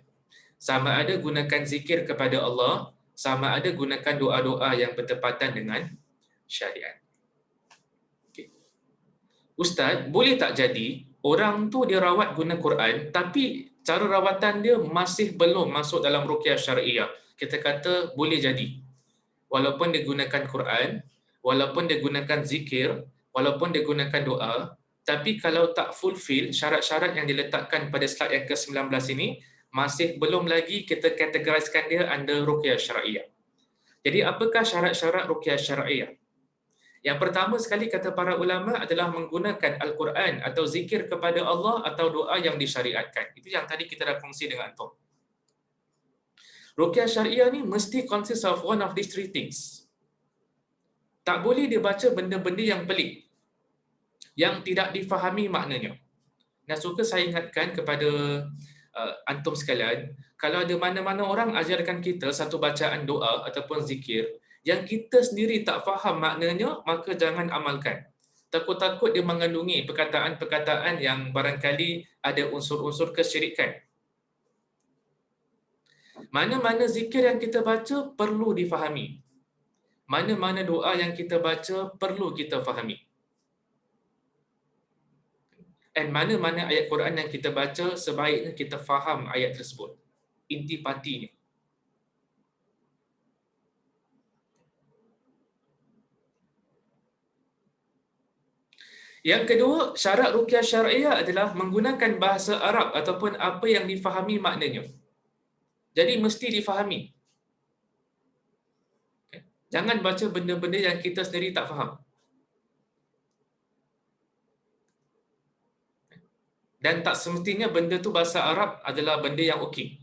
sama ada gunakan zikir kepada Allah, sama ada gunakan doa-doa yang bertepatan dengan syariat. Okay. Ustaz, boleh tak jadi orang tu dia rawat guna Quran tapi cara rawatan dia masih belum masuk dalam ruqyah syariah? Kita kata boleh jadi. Walaupun dia gunakan Quran, walaupun dia gunakan zikir, walaupun dia gunakan doa, tapi kalau tak fulfill syarat-syarat yang diletakkan pada slide yang ke-19 ini, masih belum lagi kita kategoriskan dia under ruqyah syariah. Jadi apakah syarat-syarat ruqyah syariah? Yang pertama sekali kata para ulama adalah menggunakan Al-Quran atau zikir kepada Allah atau doa yang disyariatkan. Itu yang tadi kita dah kongsi dengan antum. Ruqyah syariah ni mesti consist of one of these three things. Tak boleh dia baca benda-benda yang pelik, yang tidak difahami maknanya. Dan suka saya ingatkan kepada antum sekalian, kalau ada mana-mana orang ajarkan kita satu bacaan doa ataupun zikir yang kita sendiri tak faham maknanya, maka jangan amalkan. Takut-takut dia mengandungi perkataan-perkataan yang barangkali ada unsur-unsur kesyirikan. Mana-mana zikir yang kita baca perlu difahami. Mana-mana doa yang kita baca perlu kita fahami. Dan mana-mana ayat Quran yang kita baca sebaiknya kita faham ayat tersebut. Intipatinya. Yang kedua, syarat ruqyah syariah adalah menggunakan bahasa Arab ataupun apa yang difahami maknanya. Jadi mesti difahami. Jangan baca benda-benda yang kita sendiri tak faham. Dan tak semestinya benda tu bahasa Arab adalah benda yang okey.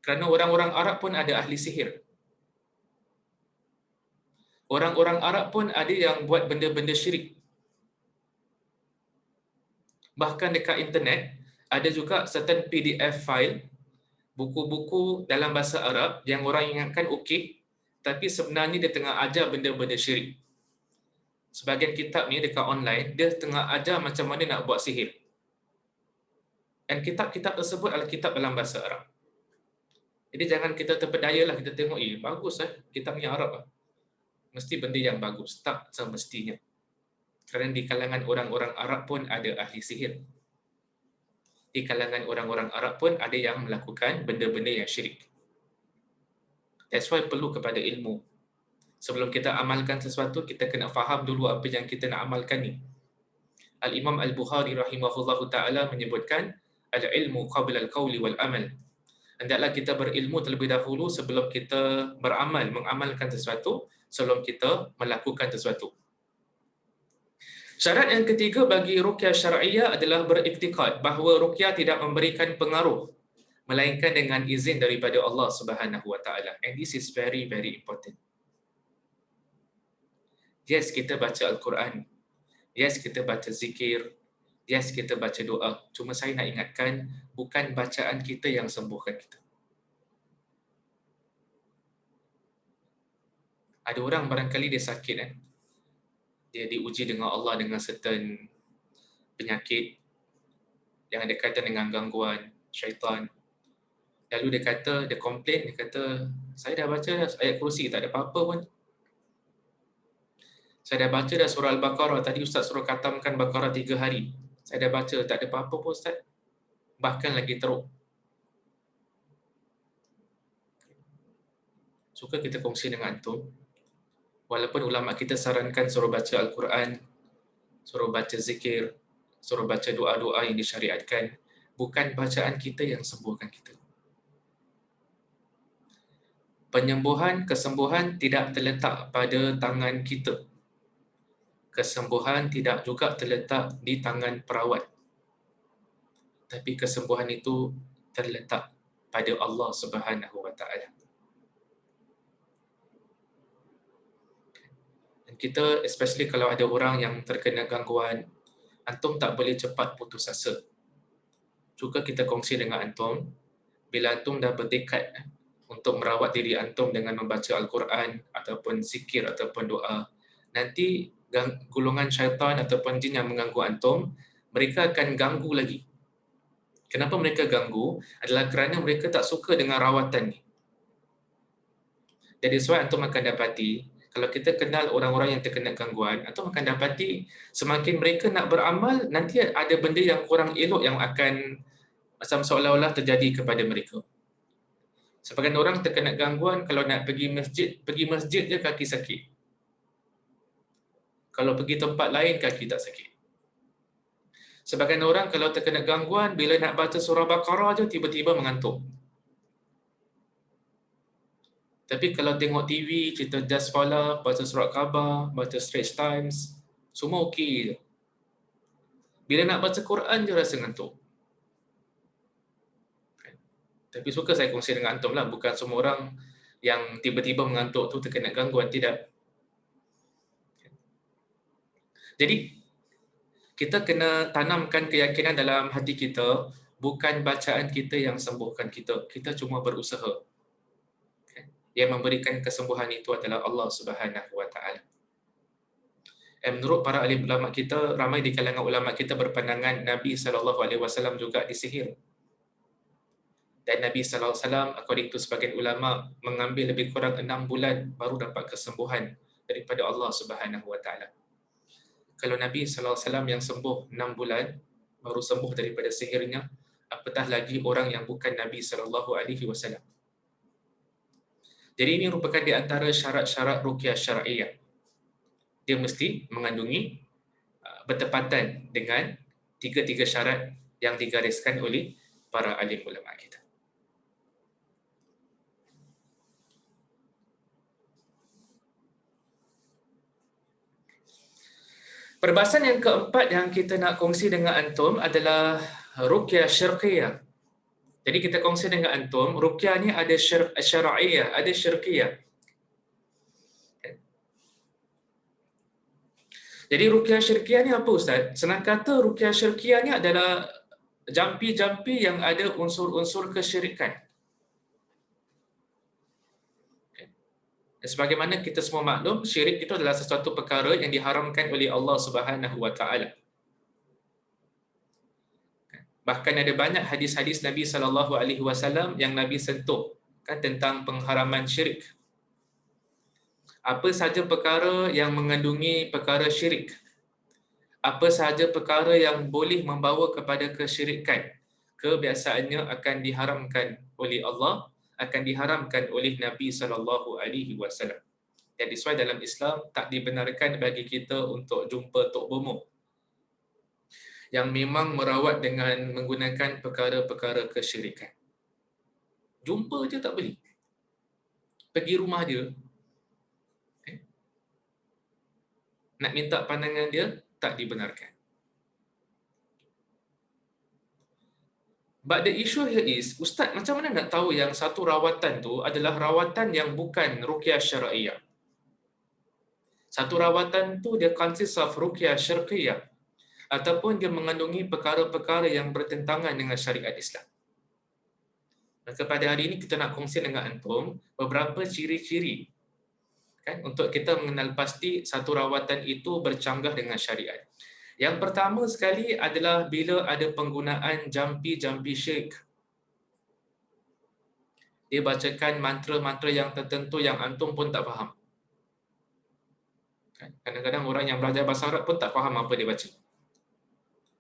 Kerana orang-orang Arab pun ada ahli sihir. Orang-orang Arab pun ada yang buat benda-benda syirik. Bahkan dekat internet, ada juga certain PDF file, buku-buku dalam bahasa Arab yang orang ingatkan okey, tapi sebenarnya dia tengah ajar benda-benda syirik. Sebahagian kitab ni dekat online, dia tengah ajar macam mana nak buat sihir. Dan kitab-kitab tersebut adalah kitab dalam bahasa Arab. Jadi jangan kita terpedayalah, kita tengok, bagus kitabnya Arab lah. Mesti benda yang bagus. Tak semestinya. Kerana di kalangan orang-orang Arab pun ada ahli sihir. Di kalangan orang-orang Arab pun ada yang melakukan benda-benda yang syirik. That's why perlu kepada ilmu. Sebelum kita amalkan sesuatu, kita kena faham dulu apa yang kita nak amalkan ni. Al-Imam Al-Bukhari rahimahullahu ta'ala menyebutkan, al-ilmu qabla al-qawli wal-amal. Hendaklah kita berilmu terlebih dahulu sebelum kita beramal, mengamalkan sesuatu, sebelum kita melakukan sesuatu. Syarat yang ketiga bagi ruqyah syar'iyah adalah beriktikad bahawa ruqyah tidak memberikan pengaruh melainkan dengan izin daripada Allah Subhanahu wa taala. And this is very very important. Yes, kita baca Al-Quran. Yes, kita baca zikir. Yes, kita baca doa. Cuma saya nak ingatkan, bukan bacaan kita yang sembuhkan kita. Ada orang barangkali dia sakit dia diuji dengan Allah dengan certain penyakit yang ada kaitan dengan gangguan syaitan. Lalu dia komplain, dia kata, saya dah baca ayat kursi, tak ada apa-apa pun. Saya dah baca dah surah Al-Baqarah, tadi Ustaz suruh khatamkan Baqarah 3 hari. Saya dah baca, tak ada apa-apa pun Ustaz. Bahkan lagi teruk. Suka kita kongsi dengan antum. Walaupun ulama kita sarankan suruh baca Al-Quran, suruh baca zikir, suruh baca doa-doa yang disyariatkan, bukan bacaan kita yang sembuhkan kita. Penyembuhan, kesembuhan tidak terletak pada tangan kita. Kesembuhan tidak juga terletak di tangan perawat. Tapi kesembuhan itu terletak pada Allah Subhanahu wa taala. Dan kita, especially kalau ada orang yang terkena gangguan, antum tak boleh cepat putus asa. Juga kita kongsi dengan antum, bila antum dah bertekad untuk merawat diri antum dengan membaca Al-Quran ataupun zikir ataupun doa, nanti golongan syaitan ataupun jin yang mengganggu antum, mereka akan ganggu lagi. Kenapa mereka ganggu? Adalah kerana mereka tak suka dengan rawatan ni. Jadi sebab antum akan dapati, kalau kita kenal orang-orang yang terkena gangguan, antum akan dapati semakin mereka nak beramal, nanti ada benda yang kurang elok yang akan macam seolah-olah terjadi kepada mereka. Sebagian orang terkena gangguan, kalau nak pergi masjid je kaki sakit. Kalau pergi tempat lain, kaki tak sakit. Sebagian orang kalau terkena gangguan, bila nak baca surah Baqarah je, tiba-tiba mengantuk. Tapi kalau tengok TV, cerita Just Fala, baca surat khabar, baca Straits Times, semua okey je. Bila nak baca Quran je rasa ngantuk. Tapi suka saya kongsi dengan antum lah, bukan semua orang yang tiba-tiba mengantuk tu terkena gangguan, tidak. Jadi, kita kena tanamkan keyakinan dalam hati kita, bukan bacaan kita yang sembuhkan kita. Kita cuma berusaha. Yang memberikan kesembuhan itu adalah Allah Subhanahu wa taala. Menurut para ahli ulama kita, ramai di kalangan ulama kita berpandangan Nabi SAW juga disihir. Dan Nabi SAW, according to sebagian ulama, mengambil lebih kurang 6 bulan baru dapat kesembuhan daripada Allah Subhanahu wa taala. Kalau Nabi SAW yang sembuh 6 bulan, baru sembuh daripada sihirnya, apatah lagi orang yang bukan Nabi SAW. Jadi ini merupakan di antara syarat-syarat ruqyah syar'iyah. Dia mesti mengandungi bertepatan dengan tiga-tiga syarat yang digariskan oleh para alim ulama kita. Perbahasan yang keempat yang kita nak kongsi dengan antum adalah ruqyah syarqiyah. Jadi kita kongsi dengan antum, ruqyah ni ada syar'iyah, ada syarqiyah. Jadi ruqyah syarqiyah ni apa Ustaz? Senang kata ruqyah syarqiyah ni adalah jampi-jampi yang ada unsur-unsur kesyirikan. Sebagaimana kita semua maklum, syirik itu adalah sesuatu perkara yang diharamkan oleh Allah Subhanahu wa taala. Bahkan ada banyak hadis-hadis Nabi SAW yang Nabi sentuh tentang pengharaman syirik. Apa sahaja perkara yang mengandungi perkara syirik, apa sahaja perkara yang boleh membawa kepada kesyirikan, kebiasaannya akan diharamkan oleh Allah akan diharamkan oleh Nabi SAW. Jadi sesuai dalam Islam tak dibenarkan bagi kita untuk jumpa tok bomoh yang memang merawat dengan menggunakan perkara-perkara kesyirikan. Jumpa je tak boleh. Pergi rumah dia, nak minta pandangan dia, tak dibenarkan. But the issue here is, Ustaz, macam mana nak tahu yang satu rawatan tu adalah rawatan yang bukan ruqyah syar'iyah? Satu rawatan tu dia consists of ruqyah syar'iyah ataupun dia mengandungi perkara-perkara yang bertentangan dengan syariat Islam. Maka pada hari ini kita nak kongsi dengan antum beberapa ciri-ciri kan untuk kita mengenal pasti satu rawatan itu bercanggah dengan syariat. Yang pertama sekali adalah bila ada penggunaan jampi-jampi syirik. Dia bacakan mantra-mantra yang tertentu yang antum pun tak faham. Kadang-kadang orang yang belajar bahasa Arab pun tak faham apa dia baca.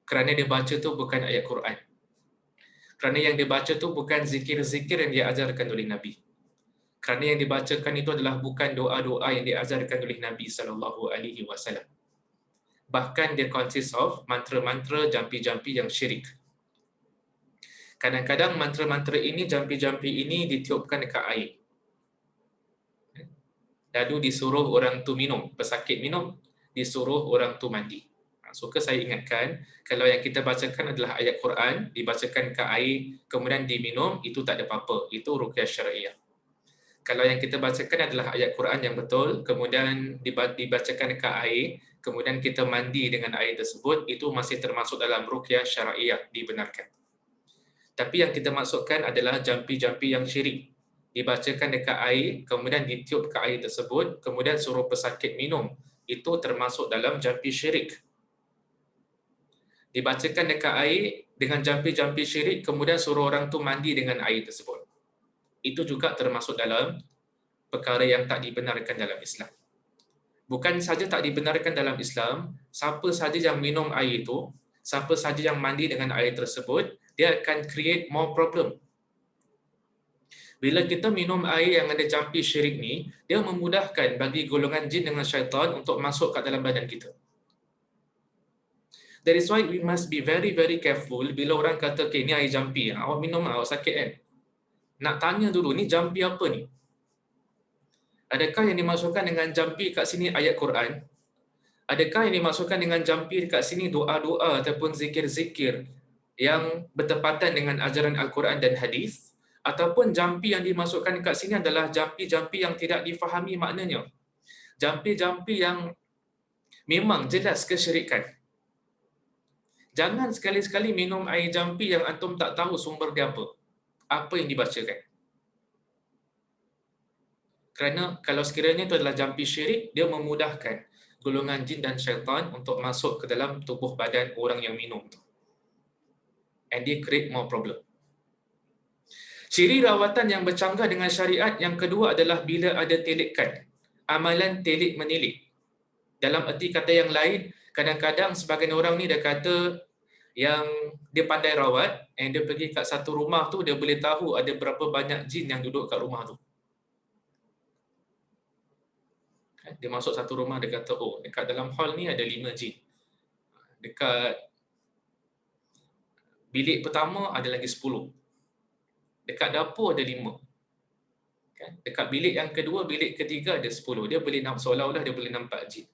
Kerana dia baca tu bukan ayat Quran. Kerana yang dia baca tu bukan zikir-zikir yang diajarkan oleh Nabi. Kerana yang dibacakan itu adalah bukan doa-doa yang diajarkan oleh Nabi SAW. Bahkan dia consist of mantra-mantra, jampi-jampi yang syirik. Kadang-kadang mantra-mantra ini, jampi-jampi ini ditiupkan dekat air. Lalu disuruh orang tu minum, pesakit minum, disuruh orang tu mandi. Suka saya ingatkan, kalau yang kita bacakan adalah ayat Quran, dibacakan ke air, kemudian diminum, itu tak ada apa-apa. Itu ruqyah syar'iyah. Kalau yang kita bacakan adalah ayat Quran yang betul, kemudian dibacakan ke air, kemudian kita mandi dengan air tersebut, itu masih termasuk dalam ruqyah syar'iyah, dibenarkan. Tapi yang kita maksudkan adalah jampi-jampi yang syirik. Dibacakan dekat air, kemudian ditiup ke air tersebut, kemudian suruh pesakit minum. Itu termasuk dalam jampi syirik. Dibacakan dekat air dengan jampi-jampi syirik, kemudian suruh orang tu mandi dengan air tersebut. Itu juga termasuk dalam perkara yang tak dibenarkan dalam Islam. Bukan saja tak dibenarkan dalam Islam, siapa saja yang minum air itu, siapa saja yang mandi dengan air tersebut, dia akan create more problem. Bila kita minum air yang ada jampi syirik ni, dia memudahkan bagi golongan jin dengan syaitan untuk masuk ke dalam badan kita. That is why we must be very, very careful bila orang kata, okay, ni air jampi, awak minum, awak sakit kan? Nak tanya dulu, ni jampi apa ni? Adakah yang dimasukkan dengan jampi kat sini ayat Quran? Adakah yang dimasukkan dengan jampi kat sini doa-doa ataupun zikir-zikir yang bertepatan dengan ajaran Al-Quran dan hadis? Ataupun jampi yang dimasukkan kat sini adalah jampi-jampi yang tidak difahami maknanya? Jampi-jampi yang memang jelas kesyirikan. Jangan sekali-sekali minum air jampi yang antum tak tahu sumber dia apa. Apa yang dibacakan. Kerana kalau sekiranya itu adalah jampi syirik, dia memudahkan golongan jin dan syaitan untuk masuk ke dalam tubuh badan orang yang minum tu. And they create more problem. Ciri rawatan yang bercanggah dengan syariat yang kedua adalah bila ada telikan. Amalan telik menilik. Dalam erti kata yang lain, kadang-kadang sebagian orang ni dia kata yang dia pandai rawat, and dia pergi kat satu rumah tu, dia boleh tahu ada berapa banyak jin yang duduk kat rumah tu. Dia masuk satu rumah, dia kata, oh, dekat dalam hall ni ada 5 jin. Dekat bilik pertama ada lagi 10. Dekat dapur ada 5. Dekat bilik yang kedua, bilik ketiga ada 10. Dia boleh seolah-olah dia boleh nampak jin.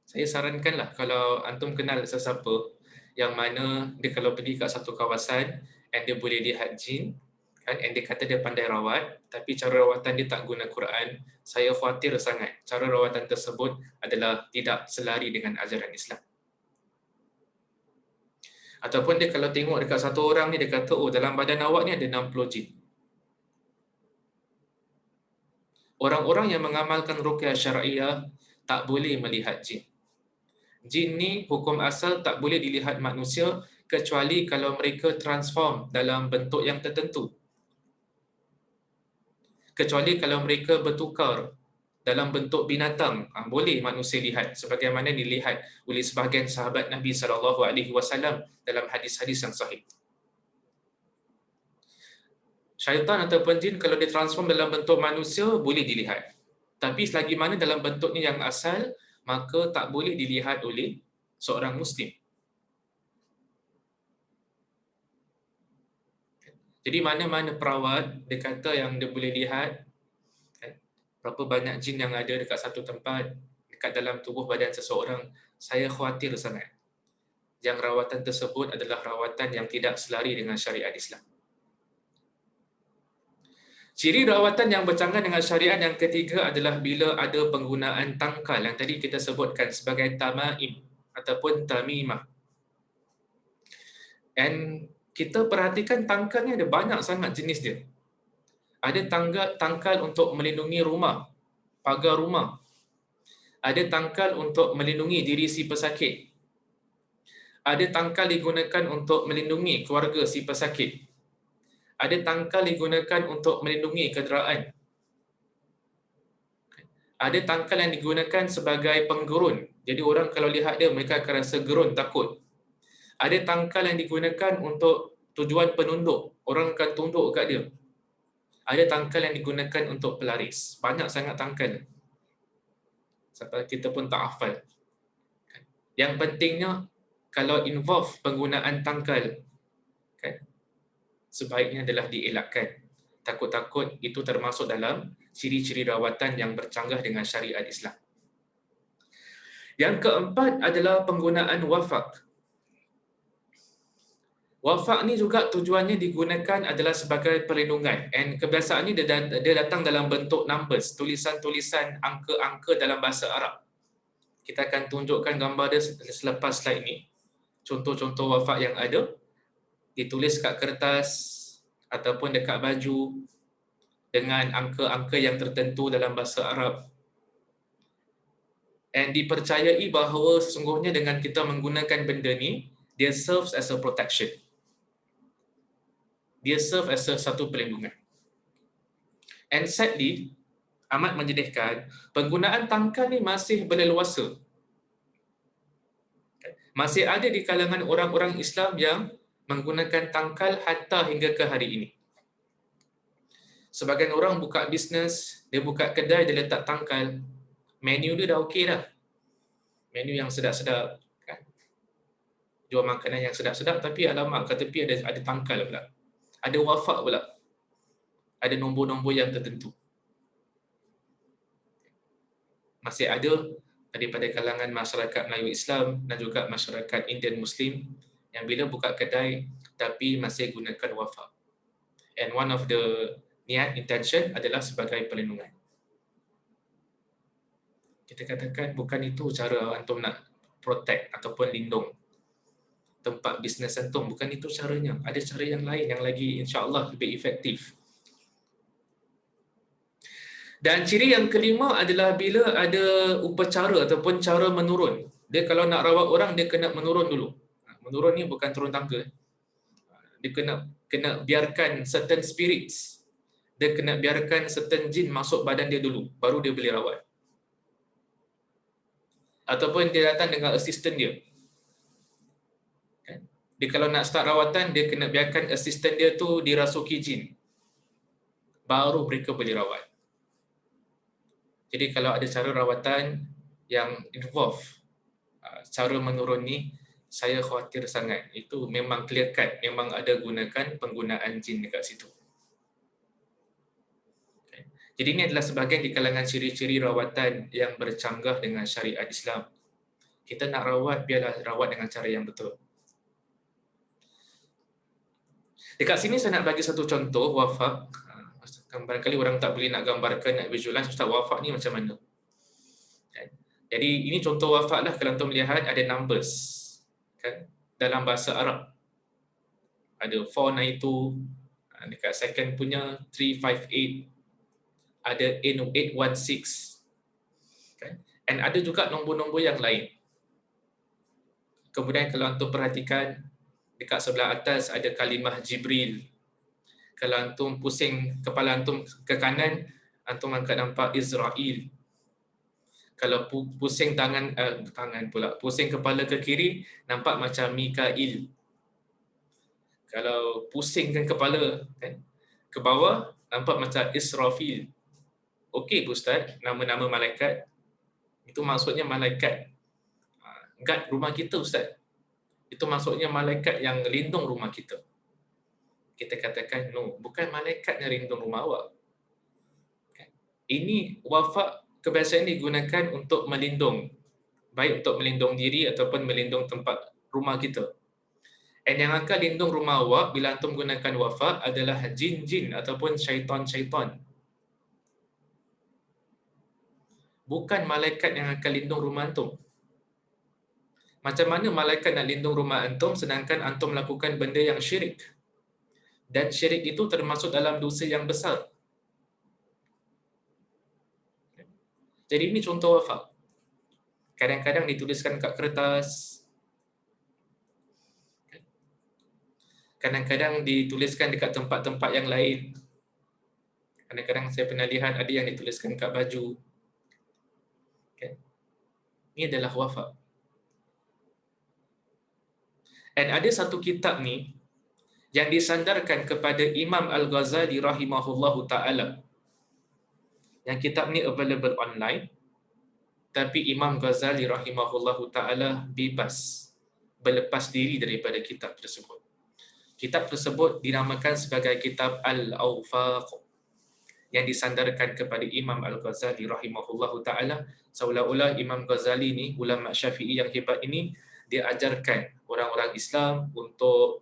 Saya sarankanlah kalau antum kenal sesiapa yang mana dia kalau pergi kat satu kawasan and dia boleh lihat jin, kan, and dia kata dia pandai rawat, tapi cara rawatan dia tak guna Quran, saya khawatir sangat cara rawatan tersebut adalah tidak selari dengan ajaran Islam. Ataupun dia kalau tengok dekat satu orang ni, dia kata, oh, dalam badan awak ni ada 60 jin. Orang-orang yang mengamalkan ruqyah syar'iyah tak boleh melihat jin. Jin ni hukum asal tak boleh dilihat manusia kecuali kalau mereka transform dalam bentuk yang tertentu. Kecuali kalau mereka bertukar dalam bentuk binatang, boleh manusia lihat sebagaimana dilihat oleh sebahagian sahabat Nabi SAW dalam hadis-hadis yang sahih. Syaitan ataupun jin kalau dia transform dalam bentuk manusia boleh dilihat. Tapi selagi mana dalam bentuknya yang asal, maka tak boleh dilihat oleh seorang Muslim. Jadi mana-mana perawat, dia kata yang dia boleh lihat kan, berapa banyak jin yang ada dekat satu tempat, dekat dalam tubuh badan seseorang, saya khawatir sangat. Yang rawatan tersebut adalah rawatan yang tidak selari dengan syariat Islam. Ciri rawatan yang bercanggah dengan syariat yang ketiga adalah bila ada penggunaan tangkal yang tadi kita sebutkan sebagai tamaim ataupun tamimah. And kita perhatikan tangkal ni ada banyak sangat jenis dia. Ada tangkal untuk melindungi rumah, pagar rumah. Ada tangkal untuk melindungi diri si pesakit. Ada tangkal digunakan untuk melindungi keluarga si pesakit. Ada tangkal digunakan untuk melindungi kenderaan. Ada tangkal yang digunakan sebagai penggerun. Jadi orang kalau lihat dia, mereka akan rasa gerun, takut. Ada tangkal yang digunakan untuk tujuan penunduk. Orang akan tunduk kat dia. Ada tangkal yang digunakan untuk pelaris. Banyak sangat tangkal. Sampai kita pun tak hafal. Yang pentingnya, kalau involve penggunaan tangkal, kan, sebaiknya adalah dielakkan. Takut-takut itu termasuk dalam ciri-ciri rawatan yang bercanggah dengan syariat Islam. Yang keempat adalah penggunaan wafak. Wafak ni juga tujuannya digunakan adalah sebagai perlindungan. And kebiasaan ni dia datang dalam bentuk numbers, tulisan-tulisan angka-angka dalam bahasa Arab. Kita akan tunjukkan gambar dia selepas slide ni. Contoh-contoh wafak yang ada, ditulis kat kertas ataupun dekat baju dengan angka-angka yang tertentu dalam bahasa Arab. And dipercayai bahawa sesungguhnya dengan kita menggunakan benda ni, dia serves as a protection. Dia serve as a satu perlindungan. And sadly, amat menyedihkan, penggunaan tangkal ni masih berleluasa. Masih ada di kalangan orang-orang Islam yang menggunakan tangkal hatta hingga ke hari ini. Sebagian orang buka bisnes, dia buka kedai, dia letak tangkal. Menu dia dah okey dah. Menu yang sedap-sedap. Kan? Jual makanan yang sedap-sedap, tapi alamak kat tepi ada tangkal pula. Ada wafak pula. Ada nombor-nombor yang tertentu. Masih ada daripada kalangan masyarakat Melayu Islam dan juga masyarakat Indian Muslim yang bila buka kedai tapi masih gunakan wafak. And one of the niat, intention adalah sebagai perlindungan. Kita katakan bukan itu cara antum nak protect ataupun lindung tempat bisnes antum. Bukan itu caranya. Ada cara yang lain yang lagi insya-Allah lebih efektif. Dan ciri yang kelima adalah bila ada upacara ataupun cara menurun. Dia kalau nak rawat orang, dia kena menurun dulu. Menurun ni bukan turun tangga. Dia kena biarkan certain spirits. Dia kena biarkan certain jin masuk badan dia dulu, baru dia boleh rawat. Ataupun dia datang dengan assistant dia. Dia kalau nak start rawatan, dia kena biarkan assistant dia tu dirasuki jin. Baru mereka boleh rawat. Jadi kalau ada cara rawatan yang involve cara menurun ni, saya khawatir sangat. Itu memang clear cut, memang ada gunakan penggunaan jin dekat situ. Jadi ini adalah sebahagian di kalangan ciri-ciri rawatan yang bercanggah dengan syariat Islam. Kita nak rawat, biarlah rawat dengan cara yang betul. Dekat sini saya nak bagi satu contoh wafak. Barangkali orang tak boleh nak gambarkan, nak visualize Ustaz wafak ni macam mana. Jadi ini contoh wafak lah. Kalau antum melihat ada numbers kan, dalam bahasa Arab. Ada 492, dekat second punya 358, ada 816 kan? And ada juga nombor-nombor yang lain. Kemudian kalau antum perhatikan dekat sebelah atas ada kalimah Jibril. Kalau antum pusing kepala antum ke kanan, antum akan nampak Israel. Kalau pusing tangan pula, pusing kepala ke kiri, nampak macam Mikail. Kalau pusingkan kepala kan, ke bawah nampak macam Israfil. Okey Ustaz, nama-nama malaikat itu maksudnya malaikat guard rumah kita Ustaz. Itu maksudnya malaikat yang lindung rumah kita. Kita katakan no, bukan malaikat yang lindung rumah awak. Ini wafak kebiasaan digunakan untuk melindung, baik untuk melindung diri ataupun melindung tempat rumah kita. Dan yang akan lindung rumah awak bila antum gunakan wafak adalah jin-jin ataupun syaitan-syaitan. Bukan malaikat yang akan lindung rumah antum. Macam mana malaikat nak lindung rumah antum sedangkan antum melakukan benda yang syirik? Dan syirik itu termasuk dalam dosa yang besar. Jadi ini contoh wafak. Kadang-kadang dituliskan kat kertas, kadang-kadang dituliskan dekat tempat-tempat yang lain. Kadang-kadang saya pernah lihat ada yang dituliskan kat baju. Ini adalah wafak. Dan ada satu kitab ni yang disandarkan kepada Imam Al-Ghazali rahimahullahu ta'ala. Yang kitab ni available online. Tapi Imam Ghazali rahimahullahu ta'ala bebas berlepas diri daripada kitab tersebut. Kitab tersebut dinamakan sebagai kitab Al-Awfaq yang disandarkan kepada Imam Al-Ghazali rahimahullahu ta'ala. Seolah-olah Imam Ghazali ni, ulama Syafi'i yang hebat ini, dia ajarkan orang-orang Islam untuk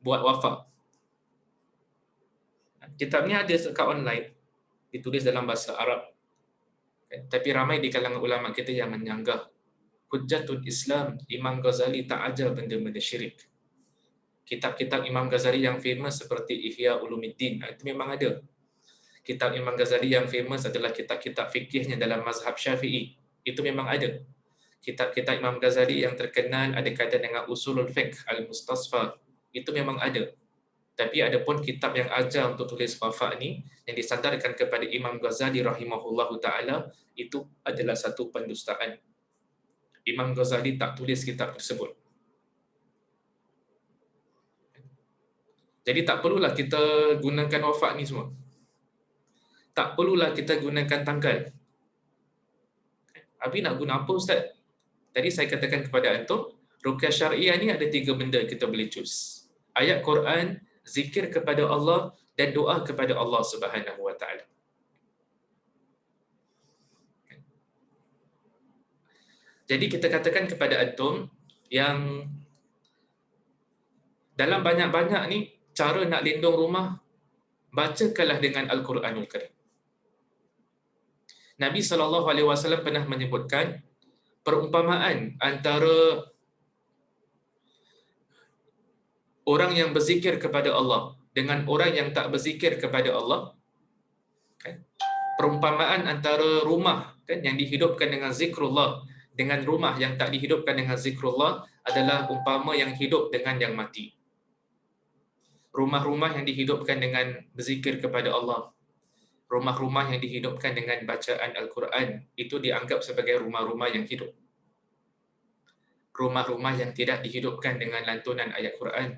buat wafak. Kitab ni ada dekat online, ditulis dalam bahasa Arab. Tapi ramai di kalangan ulama kita yang menyanggah Hujjatul Islam, Imam Ghazali tak ajar benda-benda syirik. Kitab-kitab Imam Ghazali yang famous seperti Ihya Ulumuddin, itu memang ada. Kitab Imam Ghazali yang famous adalah kitab-kitab fikihnya dalam mazhab Syafi'i. Itu memang ada. Kitab-kitab Imam Ghazali yang terkenal ada kaitan dengan usulul fiqh, al-mustasfa, itu memang ada. Tapi ada pun kitab yang ajar untuk tulis wafak ni yang disandarkan kepada Imam Ghazali rahimahullahu ta'ala, itu adalah satu pendustaan. Imam Ghazali tak tulis kitab tersebut. Jadi tak perlulah kita gunakan wafak ni semua. Tak perlulah kita gunakan tanggal. Abi nak guna apa Ustaz? Tadi saya katakan kepada antum, ruqyah syariah ni ada 3 benda kita boleh choose. Ayat Quran, zikir kepada Allah dan doa kepada Allah Subhanahu wa taala. Jadi kita katakan kepada antum yang dalam banyak-banyak ni cara nak lindung rumah, bacakanlah dengan Al-Quranul Karim. Nabi SAW pernah menyebutkan perumpamaan antara orang yang berzikir kepada Allah dengan orang yang tak berzikir kepada Allah. Perumpamaan antara rumah kan yang dihidupkan dengan zikrullah dengan rumah yang tak dihidupkan dengan zikrullah adalah umpama yang hidup dengan yang mati. Rumah-rumah yang dihidupkan dengan berzikir kepada Allah, rumah-rumah yang dihidupkan dengan bacaan Al-Quran, itu dianggap sebagai rumah-rumah yang hidup. Rumah-rumah yang tidak dihidupkan dengan lantunan ayat Quran,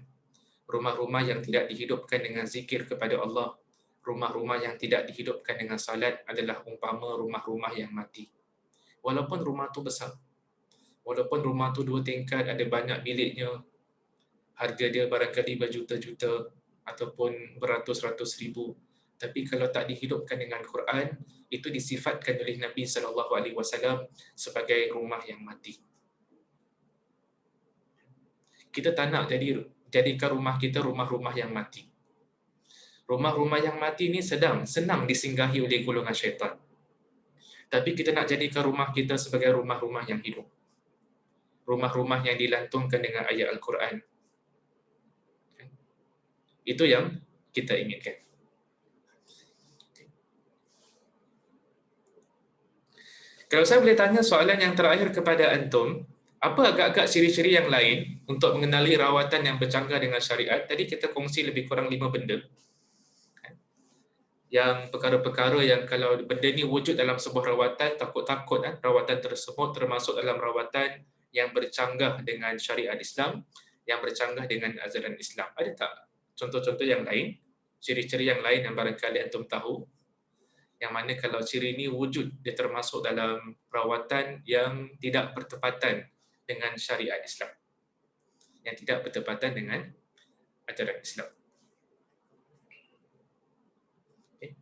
rumah-rumah yang tidak dihidupkan dengan zikir kepada Allah, rumah-rumah yang tidak dihidupkan dengan salat adalah umpama rumah-rumah yang mati. Walaupun rumah tu besar, walaupun rumah tu 2 tingkat, ada banyak biliknya, harga dia barangkali berjuta-juta ataupun beratus-ratus ribu, tapi kalau tak dihidupkan dengan Quran, itu disifatkan oleh Nabi SAW sebagai rumah yang mati. Kita tak nak jadikan rumah kita rumah-rumah yang mati. Rumah-rumah yang mati ni senang disinggahi oleh golongan syaitan. Tapi kita nak jadikan rumah kita sebagai rumah-rumah yang hidup. Rumah-rumah yang dilantungkan dengan ayat Al-Quran. Itu yang kita inginkan. Kalau saya boleh tanya soalan yang terakhir kepada antum, apa agak-agak ciri-ciri yang lain untuk mengenali rawatan yang bercanggah dengan syariat? Tadi kita kongsi lebih kurang 5 benda. Yang perkara-perkara yang kalau benda ni wujud dalam sebuah rawatan, takut-takut rawatan tersebut termasuk dalam rawatan yang bercanggah dengan syariat Islam, yang bercanggah dengan ajaran Islam. Ada tak contoh-contoh yang lain ciri-ciri yang lain yang barangkali antum tahu, yang mana kalau ciri ini wujud, dia termasuk dalam rawatan yang tidak bertepatan dengan syariat Islam, yang tidak bertepatan dengan ajaran Islam. Okay.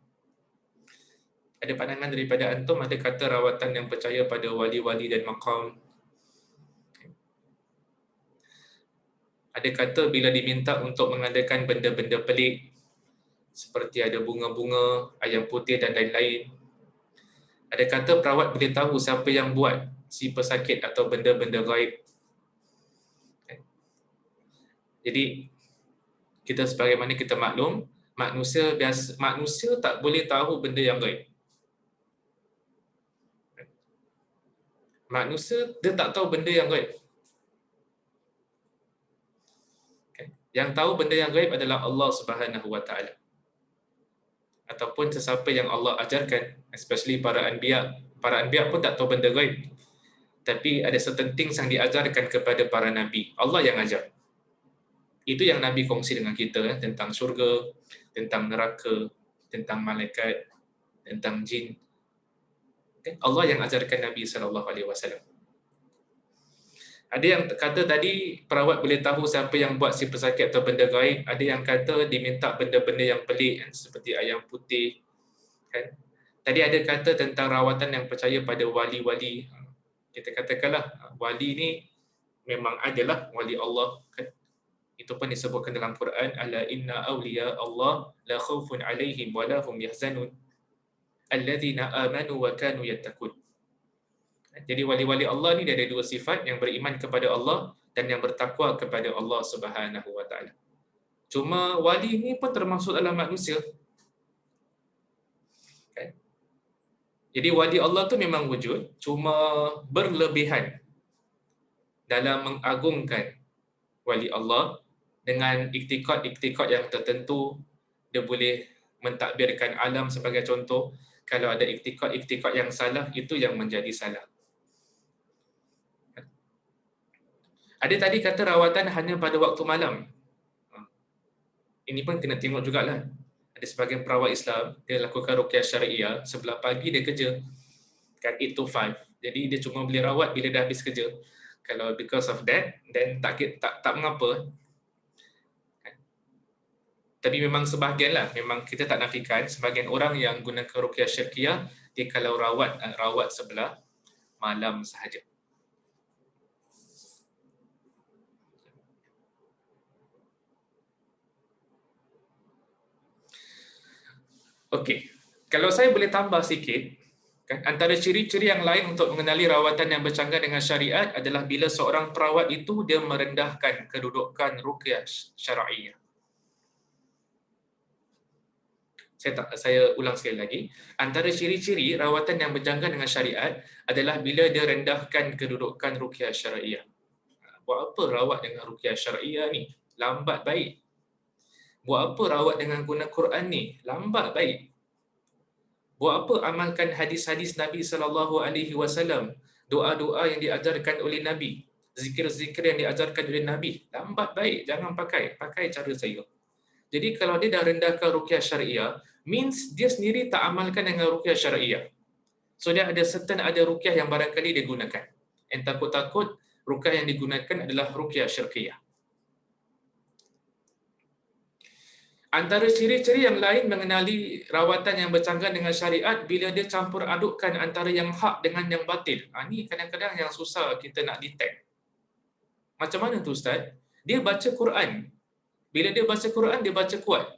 Ada pandangan daripada antum, ada kata rawatan yang percaya pada wali-wali dan maqam. Ada kata bila diminta untuk mengadakan benda-benda pelik, seperti ada bunga-bunga, ayam putih dan lain-lain. Ada kata perawat boleh tahu siapa yang buat si pesakit atau benda-benda gaib. Jadi kita sebagaimana kita maklum, manusia tak boleh tahu benda yang gaib. Manusia dia tak tahu benda yang gaib. Yang tahu benda yang gaib adalah Allah Subhanahu Wa Taala, ataupun sesiapa yang Allah ajarkan, especially para anbiya. Para anbiya pun tak tahu benda gaib, tapi ada certain things yang diajarkan kepada para nabi. Allah yang ajar. Itu yang Nabi kongsi dengan kita, tentang syurga, tentang neraka, tentang malaikat, tentang jin. Allah yang ajarkan Nabi SAW. Ada yang kata tadi perawat boleh tahu siapa yang buat si pesakit atau benda gaib. Ada yang kata diminta benda-benda yang pelik, seperti ayam putih. Kan? Tadi ada kata tentang rawatan yang percaya pada wali-wali. Kita katakanlah wali ni memang adalah wali Allah. Kan? Itu pun disebutkan dalam Quran, ala inna awliya Allah la khaufun alaihim wa la hum yahzanun alladzina amanu wa kanu yattaqun. Jadi wali-wali Allah ni dia ada dua sifat, yang beriman kepada Allah dan yang bertakwa kepada Allah Subhanahu Wa Taala. Cuma wali ni pun termasuk dalam manusia. Kan? Jadi wali Allah tu memang wujud, cuma berlebihan dalam mengagungkan wali Allah dengan iktikad-iktikad yang tertentu. Dia boleh mentadbirkan alam sebagai contoh. Kalau ada iktikad-iktikad yang salah, itu yang menjadi salah. Ada tadi kata rawatan hanya pada waktu malam. Ini pun kena tengok jugalah. Ada sebagian perawat Islam, dia lakukan ruqyah syariah, sebelah pagi dia kerja, kan 8 to 5. Jadi dia cuma boleh rawat bila dah habis kerja. Kalau because of that, then tak mengapa. Tapi memang sebahagian lah, memang kita tak nafikan sebahagian orang yang gunakan ruqyah syariah, dia kalau rawat sebelah malam sahaja. Okey, kalau saya boleh tambah sikit, kan, antara ciri-ciri yang lain untuk mengenali rawatan yang bercanggah dengan syariat adalah bila seorang perawat itu dia merendahkan kedudukan ruqyah syariah. Saya ulang sekali lagi. Antara ciri-ciri rawatan yang bercanggah dengan syariat adalah bila dia rendahkan kedudukan ruqyah syariah. Buat apa rawat dengan ruqyah syariah ni? Lambat baik. Buat apa rawat dengan guna Quran ni? Lambat baik. Buat apa amalkan hadis-hadis Nabi SAW, doa-doa yang diajarkan oleh Nabi, zikir-zikir yang diajarkan oleh Nabi? Lambat baik, jangan pakai cara saya. Jadi kalau dia dah rendahkan ruqyah syariah, means dia sendiri tak amalkan dengan ruqyah syariah. So dia ada ruqyah yang barangkali dia gunakan. And takut-takut ruqyah yang digunakan adalah ruqyah syariah. Antara ciri-ciri yang lain mengenali rawatan yang bercanggah dengan syariat, bila dia campur adukkan antara yang hak dengan yang batil. Ini kadang-kadang yang susah kita nak detect. Macam mana tu Ustaz? Dia baca Quran. Bila dia baca Quran, dia baca kuat.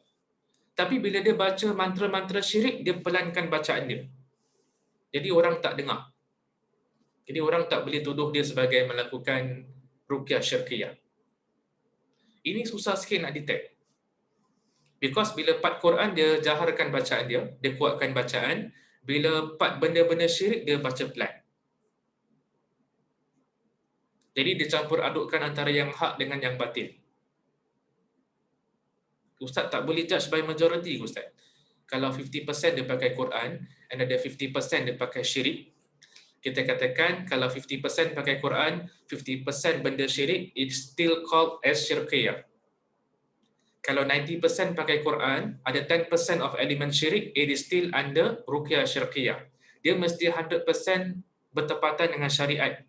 Tapi bila dia baca mantra-mantra syirik, dia pelankan bacaan dia. Jadi orang tak dengar. Jadi orang tak boleh tuduh dia sebagai melakukan ruqyah syariah. Ini susah sikit nak detect. Because bila part Quran, dia jaharkan bacaan dia, dia kuatkan bacaan. Bila part benda-benda syirik, dia baca pelan. Jadi dia campur adukkan antara yang hak dengan yang batil. Ustaz tak boleh judge by majority, Ustaz. Kalau 50% dia pakai Quran, and ada 50% dia pakai syirik, kita katakan kalau 50% pakai Quran, 50% benda syirik, it's still called as syirkiyah. Kalau 90% pakai Quran, ada 10% of element syirik, it is still under ruqyah syarqiyah. Dia mesti 100% bertepatan dengan syariat.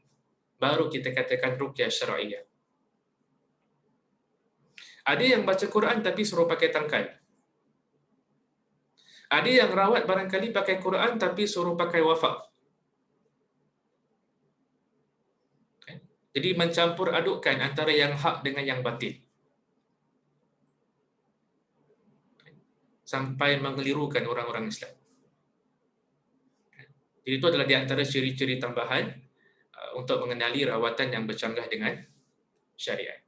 Baru kita katakan ruqyah syar'iyah. Ada yang baca Quran tapi suruh pakai tangkal. Ada yang rawat barangkali pakai Quran tapi suruh pakai wafak. Jadi mencampur adukkan antara yang hak dengan yang batil. Sampai mengelirukan orang-orang Islam. Jadi itu adalah di antara ciri-ciri tambahan untuk mengenali rawatan yang bercanggah dengan syariat.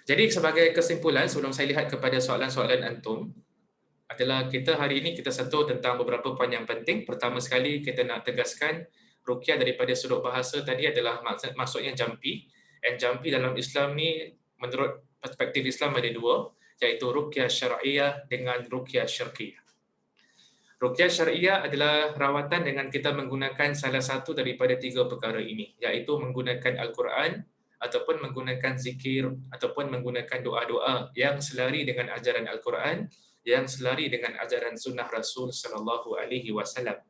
Jadi sebagai kesimpulan, sebelum saya lihat kepada soalan-soalan antum, adalah kita hari ini kita sentuh tentang beberapa poin yang penting. Pertama sekali kita nak tegaskan ruqyah daripada sudut bahasa tadi adalah maksudnya jampi. And jampi dalam Islam ni menurut perspektif Islam ada dua, iaitu ruqyah syar'iyah dengan ruqyah syarqiyah. Ruqyah syar'iyah adalah rawatan dengan kita menggunakan salah satu daripada tiga perkara ini, iaitu menggunakan Al-Quran ataupun menggunakan zikir ataupun menggunakan doa-doa yang selari dengan ajaran Al-Quran, yang selari dengan ajaran sunnah Rasul sallallahu alaihi wasallam.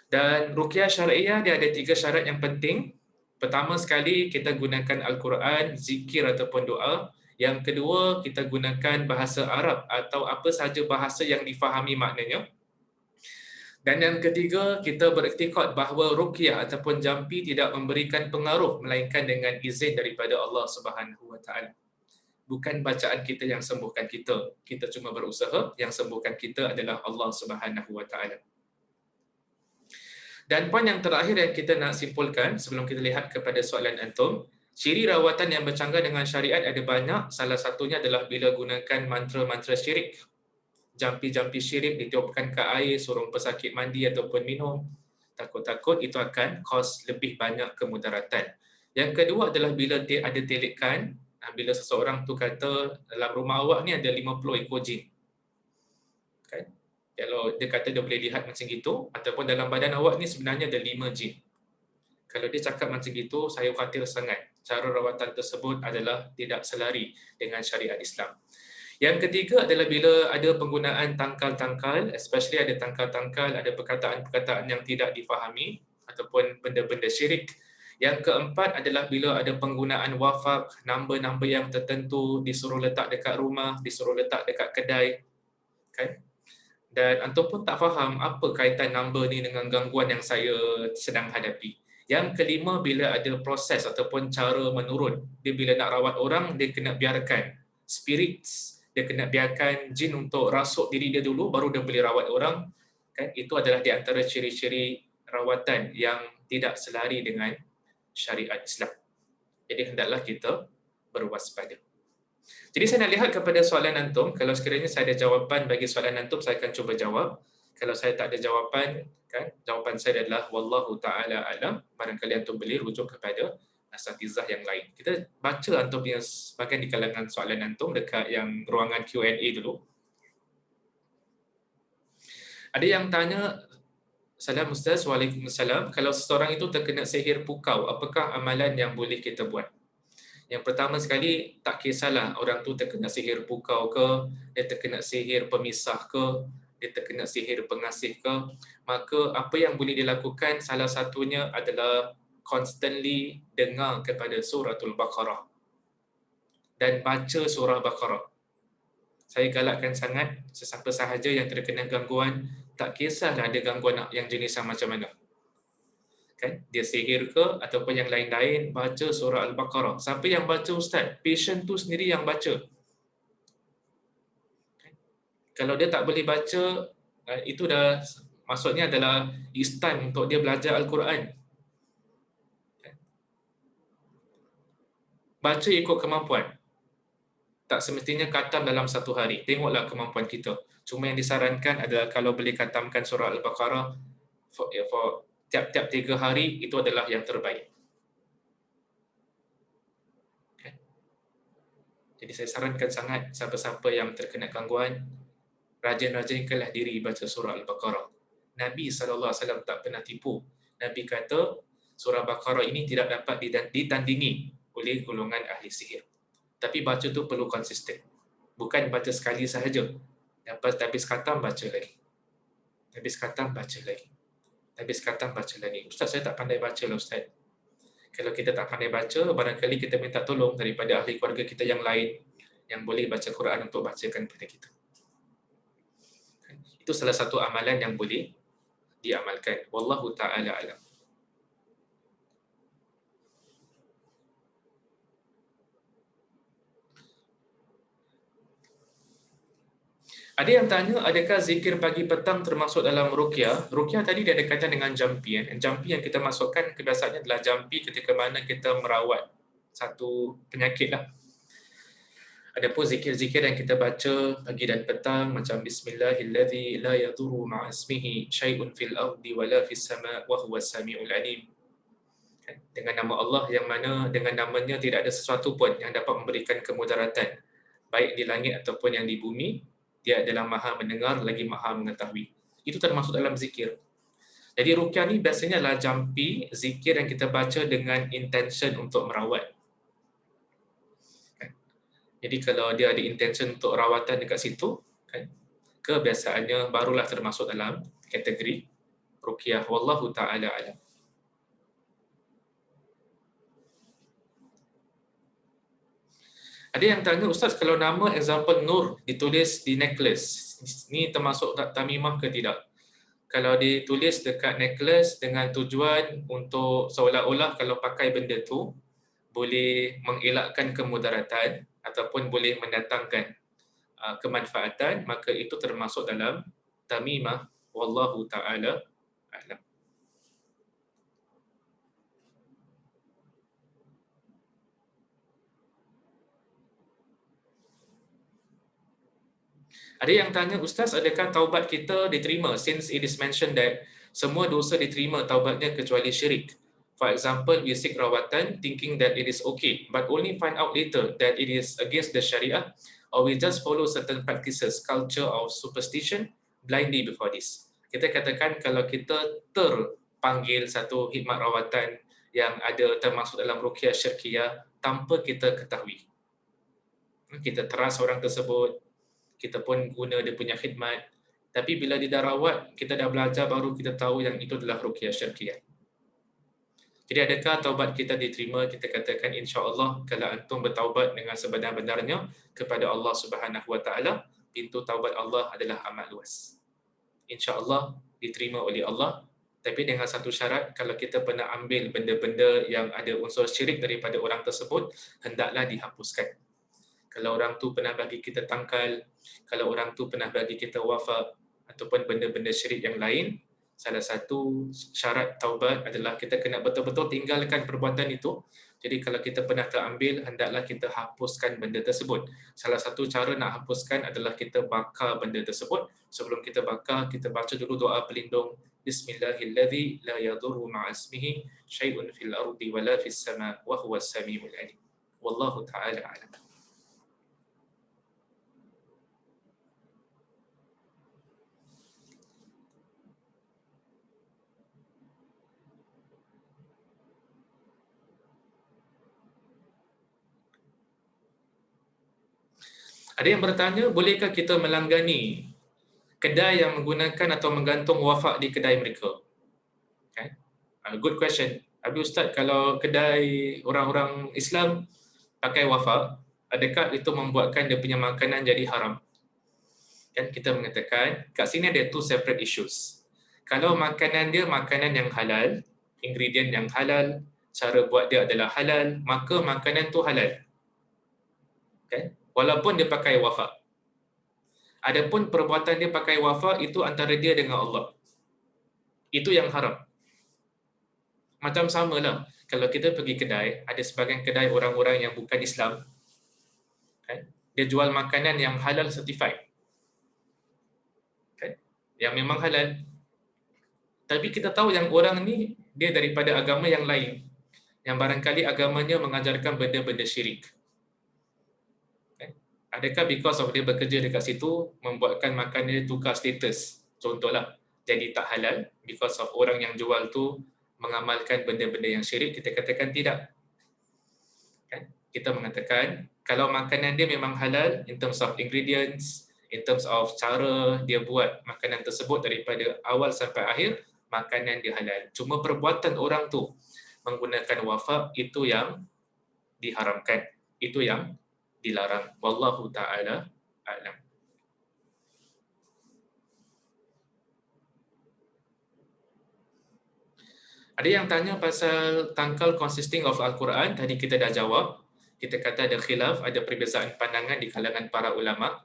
Dan ruqyah syar'iyah dia ada tiga syarat yang penting. Pertama sekali kita gunakan Al-Quran, zikir ataupun doa. Yang kedua kita gunakan bahasa Arab atau apa sahaja bahasa yang difahami maknanya. Dan yang ketiga, kita beriktikad bahawa ruqyah ataupun jampi tidak memberikan pengaruh melainkan dengan izin daripada Allah Subhanahu Wa Taala. Bukan bacaan kita yang sembuhkan kita. Kita cuma berusaha, yang sembuhkan kita adalah Allah Subhanahu Wa Taala. Dan poin yang terakhir yang kita nak simpulkan sebelum kita lihat kepada soalan antum, ciri rawatan yang bercanggah dengan syariat ada banyak. Salah satunya adalah bila gunakan mantra-mantra syirik. Jampi-jampi syirik ditiupkan ke air, suruh pesakit mandi ataupun minum. Takut-takut itu akan cause lebih banyak kemudaratan. Yang kedua adalah bila ada telikan, bila seseorang tu kata dalam rumah awak ni ada 50 ekor jin. Kan? Kalau dia kata dia boleh lihat macam gitu, ataupun dalam badan awak ni sebenarnya ada 5 jin. Kalau dia cakap macam gitu, saya khawatir sangat. Cara rawatan tersebut adalah tidak selari dengan syariat Islam. Yang ketiga adalah bila ada penggunaan tangkal-tangkal, especially ada tangkal-tangkal, ada perkataan-perkataan yang tidak difahami ataupun benda-benda syirik. Yang keempat adalah bila ada penggunaan wafak, nombor-nombor yang tertentu, disuruh letak dekat rumah, disuruh letak dekat kedai. Kan? Dan antum pun tak faham apa kaitan nombor ni dengan gangguan yang saya sedang hadapi. Yang kelima, bila ada proses ataupun cara menurun. Dia bila nak rawat orang, dia kena biarkan spirits, dia kena biarkan jin untuk rasuk diri dia dulu, baru dia boleh rawat orang. Kan? Itu adalah di antara ciri-ciri rawatan yang tidak selari dengan syariat Islam. Jadi hendaklah kita berwaspada. Jadi saya nak lihat kepada soalan antum. Kalau sekiranya saya ada jawapan bagi soalan antum, saya akan cuba jawab. Kalau saya tak ada jawapan, kan, jawapan saya adalah wallahu ta'ala alam. Barangkali antum boleh rujuk kepada asatizah yang lain. Kita baca antum yang sebagian di kalangan soalan antum dekat yang ruangan Q&A dulu. Ada yang tanya, Salam Ustaz, Waalaikumsalam. Kalau seseorang itu terkena sihir pukau, apakah amalan yang boleh kita buat? Yang pertama sekali, tak kisahlah orang tu terkena sihir pukau ke, dia terkena sihir pemisah ke, dia terkena sihir pengasih ke, maka apa yang boleh dilakukan salah satunya adalah constantly dengar kepada suratul Baqarah dan baca surah Baqarah. Saya galakkan sangat sesiapa sahaja yang terkena gangguan, tak kisahlah ada gangguan yang jenis macam mana. Kan? Dia sihir ke ataupun yang lain-lain, baca surah Al-Baqarah. Siapa yang baca Ustaz? Patient tu sendiri yang baca. Kalau dia tak boleh baca, itu dah maksudnya adalah it's time untuk dia belajar Al-Quran. Baca ikut kemampuan. Tak semestinya khatam dalam satu hari. Tengoklah kemampuan kita. Cuma yang disarankan adalah kalau boleh khatamkan surah Al-Baqarah for tiap-tiap 3 hari, itu adalah yang terbaik. Okay. Jadi saya sarankan sangat siapa-siapa yang terkena gangguan, rajin-rajinkanlah diri baca surah Al-Baqarah. Nabi SAW tak pernah tipu. Nabi kata surah Baqarah ini tidak dapat ditandingi oleh golongan ahli sihir. Tapi baca tu perlu konsisten. Bukan baca sekali sahaja. Lepas habis khatam baca lagi. Habis khatam baca lagi. Habis khatam baca lagi. Ustaz, saya tak pandai baca lah Ustaz. Kalau kita tak pandai baca, barangkali kita minta tolong daripada ahli keluarga kita yang lain yang boleh baca Quran untuk bacakan kepada kita. Itu salah satu amalan yang boleh diamalkan. Wallahu ta'ala alam. Ada yang tanya, adakah zikir pagi petang termasuk dalam ruqyah? Ruqyah tadi dia ada kaitan dengan jampi. Jampi yang kita masukkan kebiasaannya adalah jampi ketika mana kita merawat satu penyakit lah. Adapun zikir-zikir yang kita baca pagi dan petang macam Bismillahilladzi la yadurru ma'asmihi syai'un fil ardi wala fis sama' wa huwas samiul alim. Dengan nama Allah yang mana dengan namanya tidak ada sesuatu pun yang dapat memberikan kemudaratan baik di langit ataupun yang di bumi. Dia adalah maha mendengar lagi maha mengetahui. Itu termasuk dalam zikir. Jadi ruqyah ni biasanya adalah jampi zikir yang kita baca dengan intention untuk merawat. Jadi kalau dia ada intention untuk rawatan dekat situ, kan, kebiasaannya barulah termasuk dalam kategori ruqyah. Wallahu ta'ala alam. Ada yang tanya, Ustaz, kalau nama example Nur ditulis di necklace, ni termasuk tamimah ke tidak? Kalau ditulis dekat necklace dengan tujuan untuk seolah-olah kalau pakai benda tu boleh mengelakkan kemudaratan ataupun boleh mendatangkan kemanfaatan, maka itu termasuk dalam tamimah. Wallahu ta'ala a'lam. Ada yang tanya, Ustaz, adakah taubat kita diterima since it is mentioned that semua dosa diterima taubatnya kecuali syirik. For example, we seek rawatan thinking that it is okay, but only find out later that it is against the Sharia, or we just follow certain practices, culture or superstition blindly before this. Kita katakan kalau kita terpanggil satu khidmat rawatan yang ada termasuk dalam ruqyah syirkiyah tanpa kita ketahui. Kita teras orang tersebut, kita pun guna dia punya khidmat, tapi bila dia dah rawat, kita dah belajar, baru kita tahu yang itu adalah ruqyah syirkiyah. Jadi adakah taubat kita diterima? Kita katakan insya-Allah kalau antum bertaubat dengan sebenar-benarnya kepada Allah Subhanahu Wa Taala, pintu taubat Allah adalah amat luas. Insya-Allah diterima oleh Allah, tapi dengan satu syarat, kalau kita pernah ambil benda-benda yang ada unsur syirik daripada orang tersebut, hendaklah dihapuskan. Kalau orang tu pernah bagi kita tangkal, kalau orang tu pernah bagi kita wafak ataupun benda-benda syirik yang lain, salah satu syarat taubat adalah kita kena betul-betul tinggalkan perbuatan itu. Jadi kalau kita pernah terambil, hendaklah kita hapuskan benda tersebut. Salah satu cara nak hapuskan adalah kita bakar benda tersebut. Sebelum kita bakar, kita baca dulu doa pelindung. Bismillahilladzi la yadurru ma'asmihi syai'un fil ardi wala fis sama' wa huwas samiul alim. Wallahu ta'ala a'lam. Ada yang bertanya, bolehkah kita melanggani kedai yang menggunakan atau menggantung wafak di kedai mereka? Okay. Good question. Habis Ustaz, kalau kedai orang-orang Islam pakai wafak, adakah itu membuatkan dia punya makanan jadi haram? Kan kita mengatakan, kat sini ada two separate issues. Kalau makanan dia makanan yang halal, ingredient yang halal, cara buat dia adalah halal, maka makanan tu halal. Okay. Walaupun dia pakai wafak. Adapun perbuatan dia pakai wafak itu antara dia dengan Allah. Itu yang haram. Macam samalah kalau kita pergi kedai, ada sebahagian kedai orang-orang yang bukan Islam, kan? Dia jual makanan yang halal certified. Kan? Yang memang halal. Tapi kita tahu yang orang ni dia daripada agama yang lain. Yang barangkali agamanya mengajarkan benda-benda syirik. Adakah because of dia bekerja dekat situ membuatkan makanan dia tukar status? Contohlah, jadi tak halal because of orang yang jual tu mengamalkan benda-benda yang syirik? Kita katakan tidak. kita mengatakan kalau makanan dia memang halal in terms of ingredients, in terms of cara dia buat makanan tersebut daripada awal sampai akhir, makanan dia halal. Cuma perbuatan orang tu menggunakan wafak itu yang diharamkan, itu yang dilarang. Wallahu ta'ala a'lam. Ada yang tanya pasal tangkal consisting of Al-Quran, tadi kita dah jawab. Kita kata ada khilaf, ada perbezaan pandangan di kalangan para ulama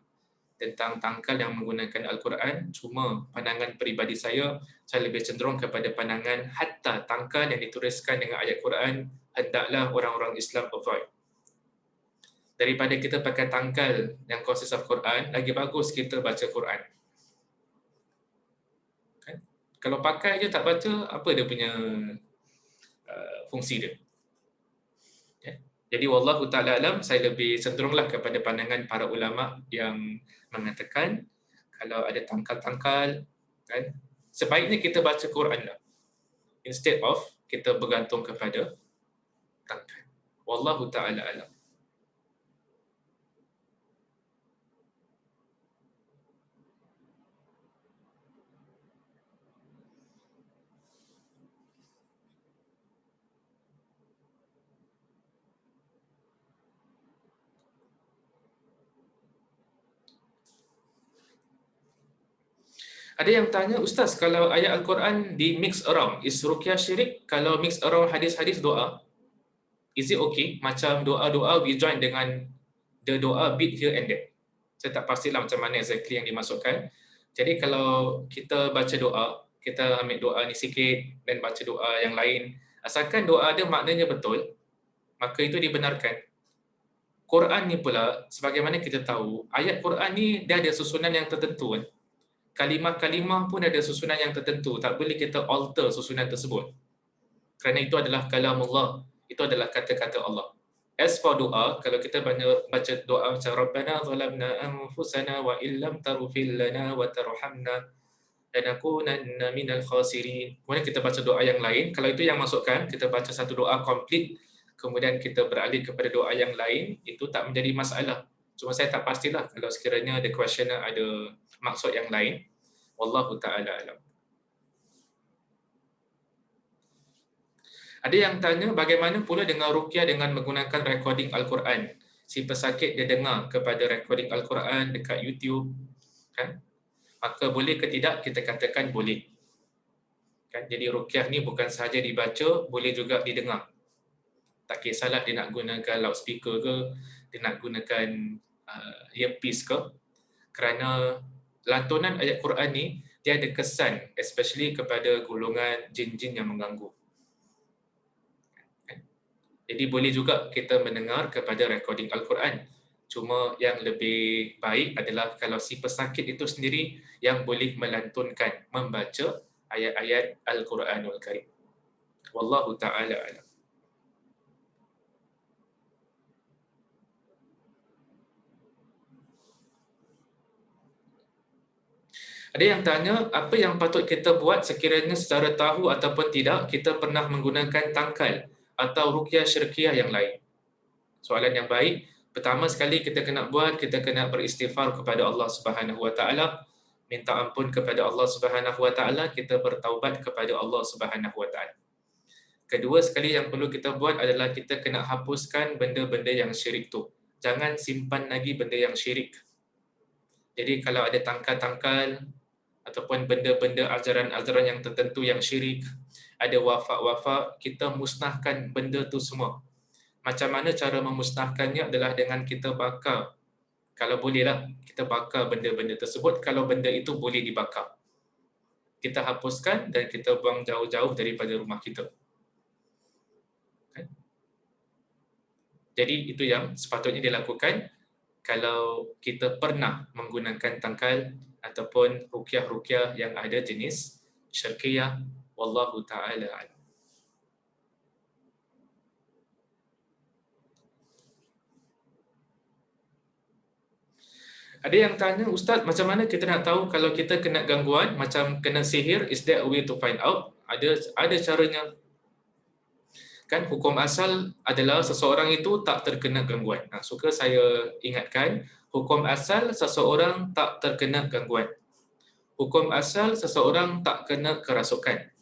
tentang tangkal yang menggunakan Al-Quran. Cuma pandangan peribadi saya lebih cenderung kepada pandangan hatta tangkal yang dituliskan dengan ayat Quran, hendaklah orang-orang Islam avoid. Daripada kita pakai tangkal yang consist of Quran, lagi bagus kita baca Quran. Kalau pakai je tak baca, apa dia punya fungsi dia? Jadi wallahu ta'ala alam, saya lebih cenderunglah kepada pandangan para ulama yang mengatakan kalau ada tangkal-tangkal, kan, sebaiknya kita baca Quran lah, instead of kita bergantung kepada tangkal. Wallahu ta'ala alam. Ada yang tanya, Ustaz, kalau ayat Al-Quran di mix around, is ruqyah syirik? Kalau mix around hadis-hadis doa, is it okay? Macam doa-doa we join dengan the doa bit here and there. Saya tak pastilah macam mana exactly yang dimasukkan. Jadi kalau kita baca doa, kita ambil doa ni sikit dan baca doa yang lain, asalkan doa ada maknanya betul, maka itu dibenarkan. Quran ni pula, sebagaimana kita tahu, ayat Quran ni dia ada susunan yang tertentu kan. Kalimah-kalimah pun ada susunan yang tertentu, tak boleh kita alter susunan tersebut. Kerana itu adalah kalamullah, itu adalah kata-kata Allah. As for doa, kalau kita baca doa macam Rabbana zalamna anfusana wa illam taghfir lana wa tarhamna lanakunanna minal khasirin. Kemudian kita baca doa yang lain, kalau itu yang masukkan, kita baca satu doa complete, kemudian kita beralih kepada doa yang lain, itu tak menjadi masalah. Cuma saya tak pastilah kalau sekiranya the questioner ada maksud yang lain. Wallahu ta'ala alam. Ada yang tanya bagaimana pula dengan ruqyah dengan menggunakan recording Al-Quran. Si pesakit dia dengar kepada recording Al-Quran dekat YouTube, kan? Maka boleh ke tidak? Kita katakan boleh. Kan? Jadi ruqyah ni bukan sahaja dibaca, boleh juga didengar. Tak kisahlah dia nak gunakan loudspeaker ke, dia nak gunakan earpiece ke, kerana lantunan ayat Quran ni dia ada kesan especially kepada golongan jin-jin yang mengganggu. Jadi boleh juga kita mendengar kepada recording Al-Quran. Cuma yang lebih baik adalah kalau si pesakit itu sendiri yang boleh melantunkan, membaca ayat-ayat Al-Quranul Karim. Wallahu ta'ala alam. Ada yang tanya, apa yang patut kita buat sekiranya secara tahu ataupun tidak kita pernah menggunakan tangkal atau ruqyah syirkiyah yang lain? Soalan yang baik. Pertama sekali kita kena buat, kita kena beristighfar kepada Allah Subhanahu Wa Taala, minta ampun kepada Allah Subhanahu Wa Taala, kita bertaubat kepada Allah Subhanahu Wa Taala. Kedua sekali yang perlu kita buat adalah kita kena hapuskan benda-benda yang syirik tu. Jangan simpan lagi benda yang syirik. Jadi kalau ada tangkal-tangkal ataupun benda-benda ajaran-ajaran yang tertentu yang syirik, ada wafak-wafak, kita musnahkan benda tu semua. Macam mana cara memusnahkannya adalah dengan kita bakar. Kalau bolehlah, kita bakar benda-benda tersebut kalau benda itu boleh dibakar. Kita hapuskan dan kita buang jauh-jauh daripada rumah kita. Jadi itu yang sepatutnya dilakukan kalau kita pernah menggunakan tangkal ataupun ruqyah-ruqyah yang ada jenis syirkiyah. Wallahu ta'ala alam. Ada yang tanya, Ustaz, macam mana kita nak tahu kalau kita kena gangguan, macam kena sihir, is there a way to find out? Ada caranya. Kan hukum asal adalah seseorang itu tak terkena gangguan. Suka saya ingatkan, hukum asal seseorang tak terkena gangguan. Hukum asal seseorang tak kena kerasukan.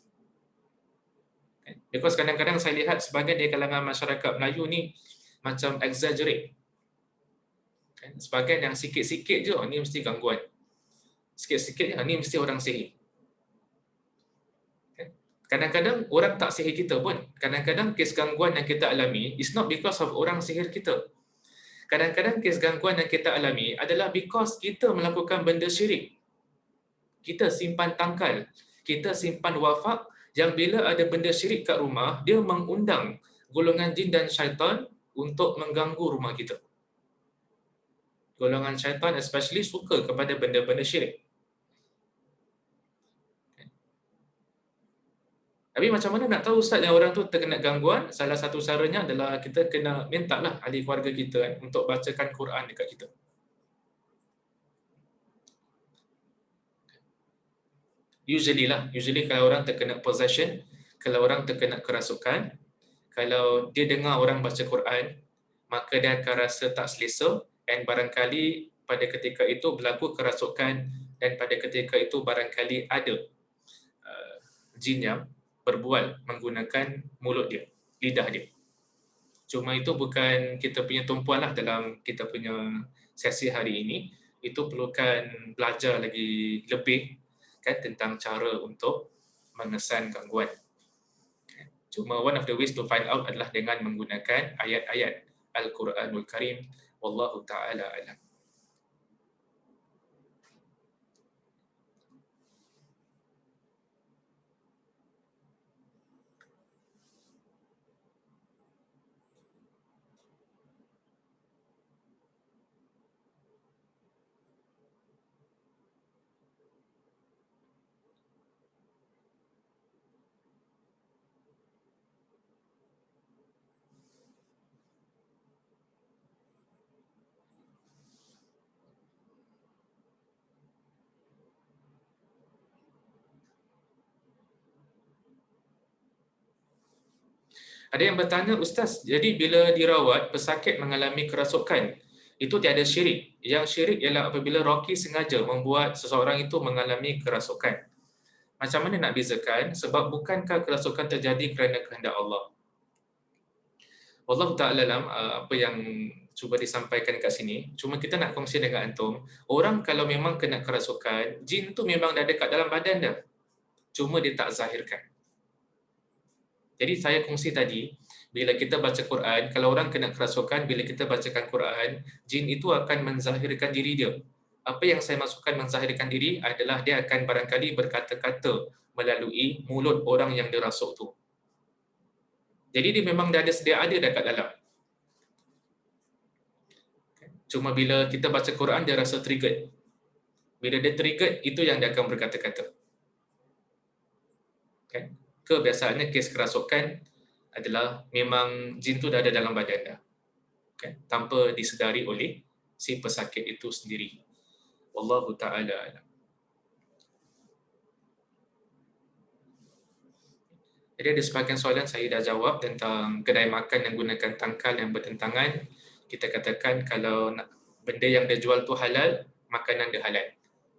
Because kadang-kadang saya lihat sebagian di kalangan masyarakat Melayu ni macam exaggerate. Sebagian yang sikit-sikit je, ni mesti gangguan. Sikit-sikit je, ni mesti orang sihir. Kadang-kadang orang tak sihir kita pun. Kadang-kadang kes gangguan yang kita alami is not because of orang sihir kita. Kadang-kadang kes gangguan yang kita alami adalah because kita melakukan benda syirik. Kita simpan tangkal, kita simpan wafak, yang bila ada benda syirik kat rumah, dia mengundang golongan jin dan syaitan untuk mengganggu rumah kita. Golongan syaitan especially suka kepada benda-benda syirik. Tapi macam mana nak tahu Ustaz yang orang tu terkena gangguan? Salah satu caranya adalah kita kena mintalah ahli keluarga kita untuk bacakan Quran dekat kita. Usually kalau orang terkena possession, kalau orang terkena kerasukan, kalau dia dengar orang baca Quran, maka dia akan rasa tak selesa dan barangkali pada ketika itu berlaku kerasukan dan pada ketika itu barangkali ada jin yang berbual menggunakan mulut dia, lidah dia. Cuma itu bukan kita punya tumpuan lah dalam kita punya sesi hari ini. Itu perlukan belajar lagi lebih kan tentang cara untuk mengesan gangguan. Cuma one of the ways to find out adalah dengan menggunakan ayat-ayat Al-Quranul Karim. Wallahu ta'ala alam. Ada yang bertanya, Ustaz, jadi bila dirawat, pesakit mengalami kerasukan, itu tiada syirik. Yang syirik ialah apabila Rocky sengaja membuat seseorang itu mengalami kerasukan. Macam mana nak bezakan? Sebab bukankah kerasukan terjadi kerana kehendak Allah? Allah Ta'ala alam apa yang cuba disampaikan kat sini. Cuma kita nak kongsi dengan antum. Orang kalau memang kena kerasukan, jin tu memang dah dekat dalam badan dah. Cuma dia tak zahirkan. Jadi saya kongsi tadi, bila kita baca Quran, kalau orang kena kerasukan, bila kita bacakan Quran, jin itu akan menzahirkan diri dia. Apa yang saya maksudkan menzahirkan diri adalah dia akan barangkali berkata-kata melalui mulut orang yang dirasuk tu. Jadi dia memang dah ada sedia ada dekat dalam. Cuma bila kita baca Quran, dia rasa triggered. Bila dia triggered, itu yang dia akan berkata-kata. Kan? Kebiasaannya kes kerasukan adalah memang jin tu dah ada dalam badan dah. Okay? Tanpa disedari oleh si pesakit itu sendiri. Wallahu ta'ala alam. Jadi ada sebahagian soalan saya dah jawab tentang kedai makan yang gunakan tangkal yang bertentangan. Kita katakan kalau benda yang dia jual tu halal, makanan dia halal.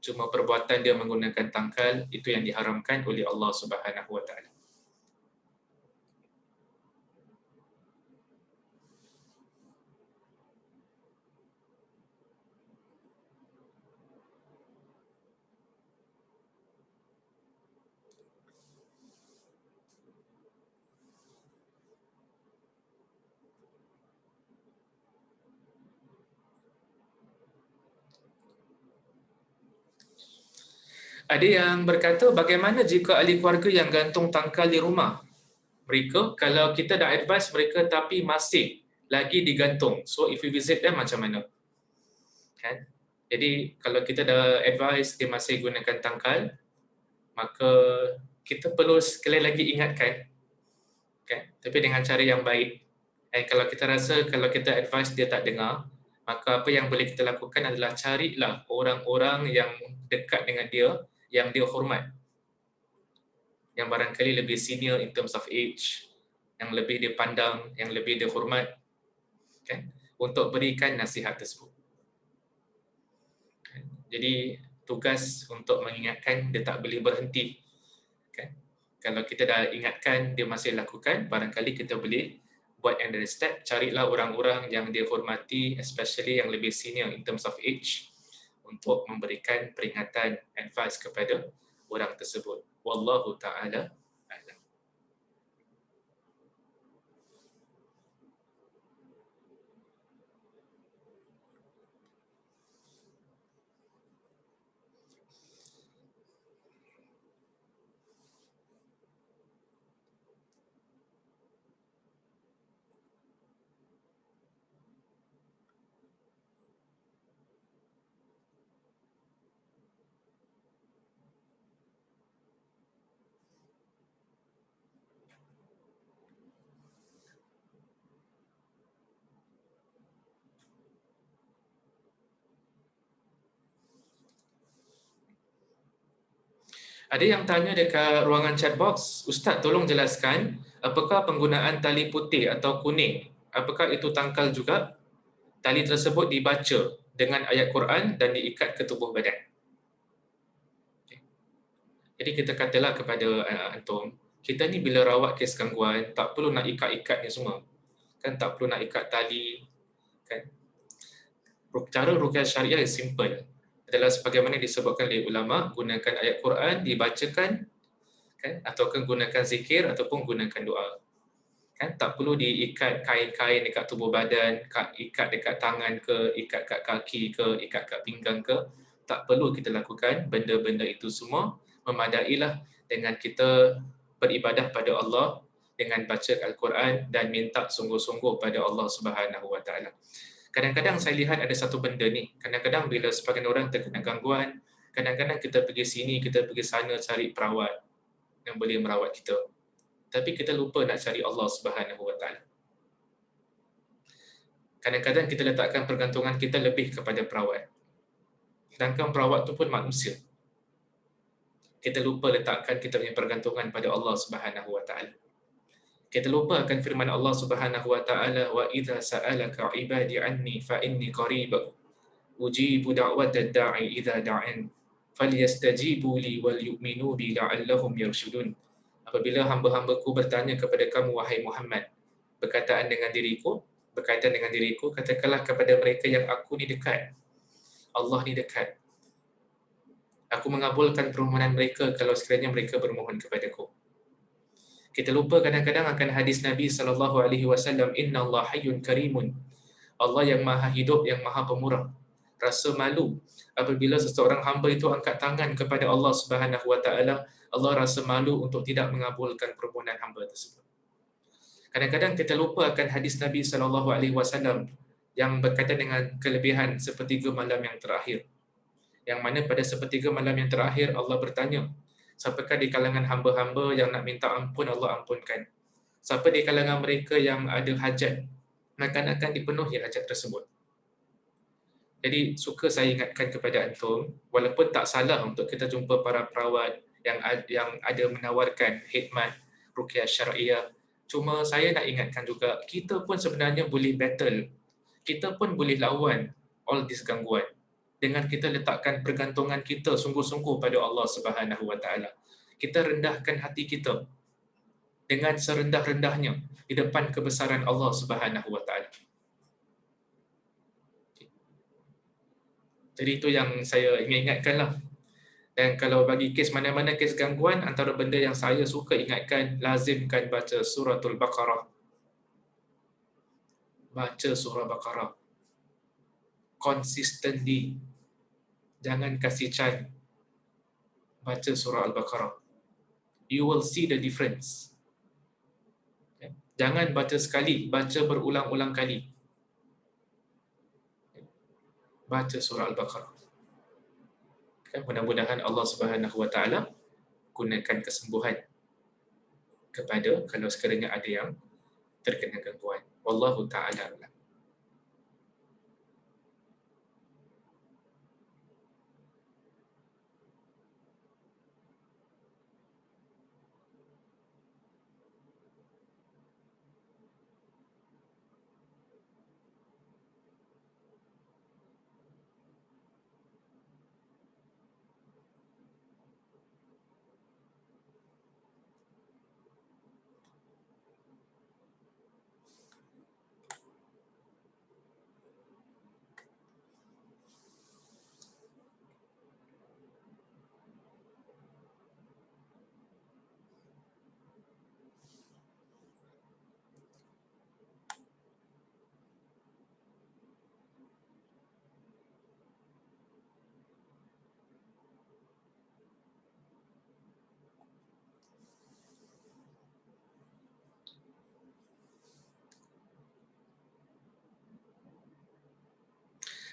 Cuma perbuatan dia menggunakan tangkal, itu yang diharamkan oleh Allah Subhanahu Wa Taala. Ada yang berkata, bagaimana jika ahli keluarga yang gantung tangkal di rumah? Mereka, kalau kita dah advise mereka tapi masih lagi digantung. So, if we visit them, macam mana? Kan? Jadi, kalau kita dah advise dia masih gunakan tangkal, maka kita perlu sekali lagi ingatkan. Kan? Tapi dengan cara yang baik. Dan kalau kita rasa, kalau kita advise dia tak dengar, maka apa yang boleh kita lakukan adalah carilah orang-orang yang dekat dengan dia, yang dia hormat, yang barangkali lebih senior in terms of age, yang lebih dipandang, yang lebih dihormat, kan, untuk berikan nasihat tersebut. Jadi tugas untuk mengingatkan dia tak boleh berhenti, kan. Kalau kita dah ingatkan dia masih lakukan, barangkali kita boleh buat another step, carilah orang-orang yang dia hormati, especially yang lebih senior in terms of age, untuk memberikan peringatan, advice kepada orang tersebut. Wallahu ta'ala a'lam. Ada yang tanya dekat ruangan chat box, Ustaz tolong jelaskan apakah penggunaan tali putih atau kuning, apakah itu tangkal juga? Tali tersebut dibaca dengan ayat Quran dan diikat ke tubuh badan. Jadi kita katalah kepada antum, kita ni bila rawat kes gangguan, tak perlu nak ikat-ikat ni semua. Kan tak perlu nak ikat tali, kan. Cara ruqyah syariah is simple. Adalah sebagaimana disebutkan oleh ulama, gunakan ayat Quran, dibacakan, kan, ataupun gunakan zikir ataupun gunakan doa. Kan tak perlu diikat kain-kain dekat tubuh badan, ikat dekat tangan ke, ikat kat kaki ke, ikat kat pinggang ke. Tak perlu kita lakukan benda-benda itu semua. Memadailah dengan kita beribadah pada Allah dengan baca Al-Quran dan minta sungguh-sungguh pada Allah Subhanahu Wa Taala. Kadang-kadang saya lihat ada satu benda ni. Kadang-kadang bila sebagian orang terkena gangguan, kadang-kadang kita pergi sini, kita pergi sana cari perawat yang boleh merawat kita. Tapi kita lupa nak cari Allah Subhanahu Wa Taala. Kadang-kadang kita letakkan pergantungan kita lebih kepada perawat. Sedangkan perawat tu pun manusia. Kita lupa letakkan kita punya pergantungan pada Allah Subhanahu Wa Taala. Kita lupa akan firman Allah Subhanahu Wa Taala, wa idza sa'alaka 'ibadi 'anni fa inni qarib ujibu da'watad da'i idza da'an falyastajibu li wal yu'minu bi la'allahum yarshudun. Apabila hamba-hambaku bertanya kepada kamu wahai Muhammad berkaitan dengan diriku, katakanlah kepada mereka yang aku ni dekat. Allah ni dekat. Aku mengabulkan permohonan mereka kalau sekiranya mereka bermohon kepadaku. Kita lupa kadang-kadang akan hadis Nabi SAW, Inna Allah hayyun karimun. Allah yang maha hidup, yang maha pemurah. Rasa malu apabila seseorang hamba itu angkat tangan kepada Allah Subhanahu Wa Taala, Allah rasa malu untuk tidak mengabulkan permohonan hamba tersebut. Kadang-kadang kita lupa akan hadis Nabi SAW yang berkaitan dengan kelebihan sepertiga malam yang terakhir. Yang mana pada sepertiga malam yang terakhir Allah bertanya, siapakah di kalangan hamba-hamba yang nak minta ampun, Allah ampunkan. Siapa di kalangan mereka yang ada hajat, maka akan dipenuhi hajat tersebut. Jadi suka saya ingatkan kepada antum, walaupun tak salah untuk kita jumpa para perawat yang ada menawarkan khidmat ruqyah syariah, cuma saya nak ingatkan juga, kita pun sebenarnya boleh battle, kita pun boleh lawan all this gangguan dengan kita letakkan pergantungan kita sungguh-sungguh pada Allah Subhanahu Wa Taala. Kita rendahkan hati kita dengan serendah-rendahnya di depan kebesaran Allah Subhanahu Wa Taala. Jadi itu yang saya ingatkanlah. Dan kalau bagi kes mana-mana kes gangguan, antara benda yang saya suka ingatkan, lazimkan baca suratul Baqarah. Baca surah Baqarah consistently. Jangan kasih can. Baca surah Al-Baqarah. You will see the difference. Jangan baca sekali, baca berulang-ulang kali. Baca surah Al-Baqarah. Mudah-mudahan Allah Subhanahu Wa Taala gunakan kesembuhan kepada kalau sekiranya ada yang terkena gangguan. Wallahu ta'ala a'lam.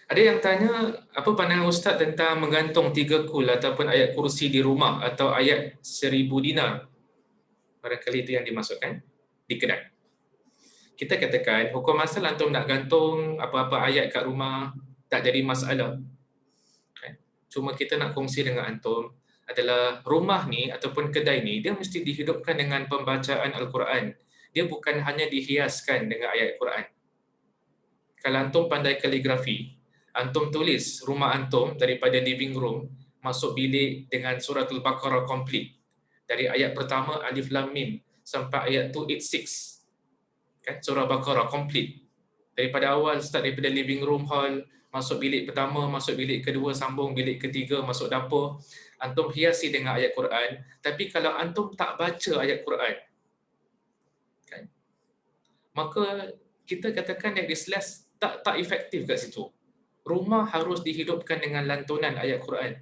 Ada yang tanya, apa pandangan Ustaz tentang menggantung 3 kul ataupun ayat kursi di rumah atau ayat 1000 dinar? Barangkali itu yang dimaksudkan di kedai. Kita katakan, hukum asal antum nak gantung apa-apa ayat kat rumah tak jadi masalah. Kan? Cuma kita nak kongsi dengan antum adalah rumah ni ataupun kedai ni dia mesti dihidupkan dengan pembacaan Al-Quran. Dia bukan hanya dihiaskan dengan ayat Quran. Kalau antum pandai kaligrafi, antum tulis rumah antum daripada living room masuk bilik dengan suratul Baqarah komplit. Dari ayat pertama Alif Lam Mim sampai ayat 286. Kan? Surah Baqarah komplit. Daripada awal start daripada living room hall, masuk bilik pertama, masuk bilik kedua, sambung bilik ketiga, masuk dapur. Antum hiasi dengan ayat Quran. Tapi kalau antum tak baca ayat Quran, kan? Maka kita katakan yang Islas tak efektif kat situ. Rumah harus dihidupkan dengan lantunan ayat Quran.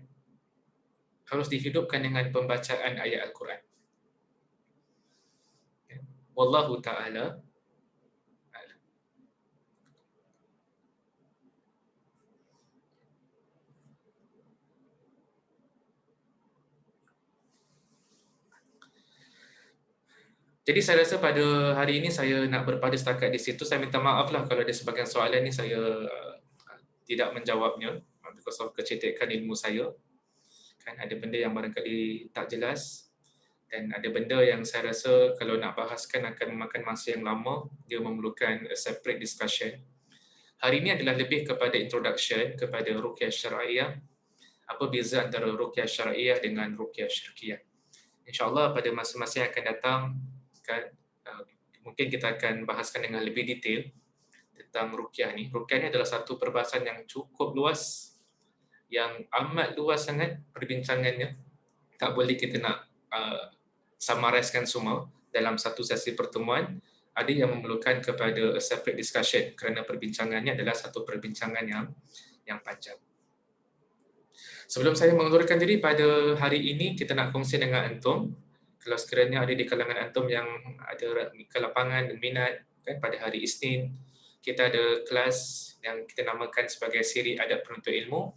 Harus dihidupkan dengan pembacaan ayat Al-Quran. Wallahu ta'ala. Jadi saya rasa pada hari ini saya nak berpada setakat di situ. Saya minta maaf lah kalau ada sebahagian soalan ni saya tidak menjawabnya because of kecetikan ilmu saya. Kan ada benda yang barangkali tak jelas dan ada benda yang saya rasa kalau nak bahaskan akan memakan masa yang lama, dia memerlukan a separate discussion. Hari ini adalah lebih kepada introduction kepada ruqyah syar'iyah. Apa beza antara ruqyah syar'iyah dengan ruqyah syirkiyah. InsyaAllah pada masa-masa yang akan datang, kan, mungkin kita akan bahaskan dengan lebih detail tentang ruqyah ni. Ruqyah ni adalah satu perbahasan yang cukup luas, yang amat luas sangat perbincangannya. Tak boleh kita nak summarizekan semua dalam satu sesi pertemuan. Ada yang memerlukan kepada a separate discussion kerana perbincangannya adalah satu perbincangan yang panjang. Sebelum saya mengundurkan diri pada hari ini, kita nak kongsi dengan antum. Kalau sekiranya ada di kalangan antum yang ada kelapangan dan minat, kan, pada hari Isnin, kita ada kelas yang kita namakan sebagai siri adab penuntut ilmu.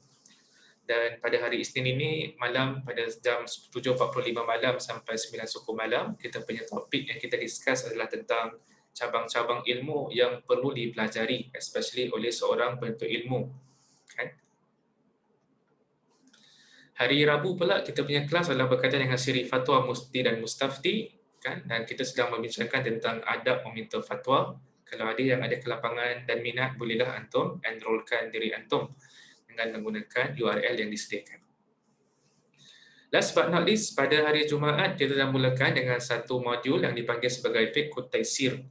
Dan pada hari Isnin ini, malam pada jam 7.45 malam sampai 9 suku malam, kita punya topik yang kita discuss adalah tentang cabang-cabang ilmu yang perlu dipelajari, especially oleh seorang penuntut ilmu. Kan? Hari Rabu pula kita punya kelas adalah berkaitan dengan siri fatwa mufti dan mustafti, kan? Dan kita sedang membincangkan tentang adab meminta fatwa. Kalau ada yang ada kelapangan dan minat, bolehlah antum enrolkan diri antum dengan menggunakan URL yang disediakan. Last but not least, pada hari Jumaat kita dah mulakan dengan satu modul yang dipanggil sebagai Fiqhut Taisir.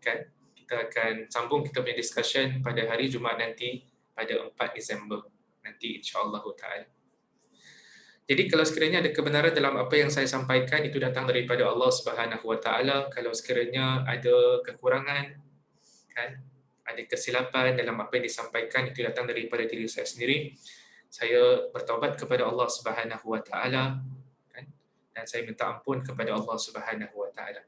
Kan? Kita akan sambung kita punya discussion pada hari Jumaat nanti pada 4 Disember nanti insya-Allah taala. Jadi kalau sekiranya ada kebenaran dalam apa yang saya sampaikan, itu datang daripada Allah Subhanahu Wa Taala. Kalau sekiranya ada kekurangan, kan, ada kesilapan dalam apa yang disampaikan, itu datang daripada diri saya sendiri. Saya bertaubat kepada Allah Subhanahu Wa Taala, kan, dan saya minta ampun kepada Allah Subhanahu Wa Taala.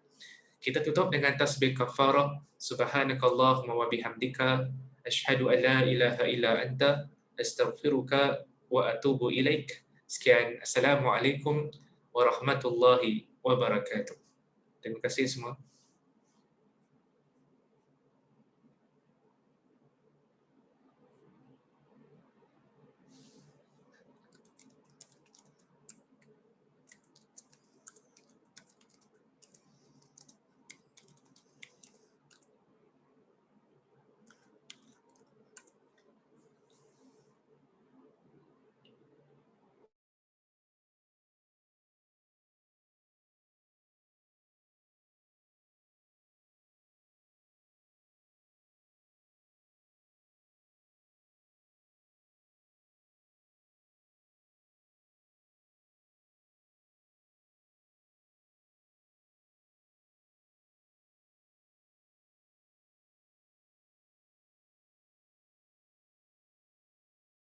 Kita tutup dengan tasbih kafarah. Subhanakallahumma wa bihamdika asyhadu an la ilaha illa anta astaghfiruka wa atubu ilaik. Sekian, Assalamualaikum warahmatullahi wabarakatuh. Terima kasih semua.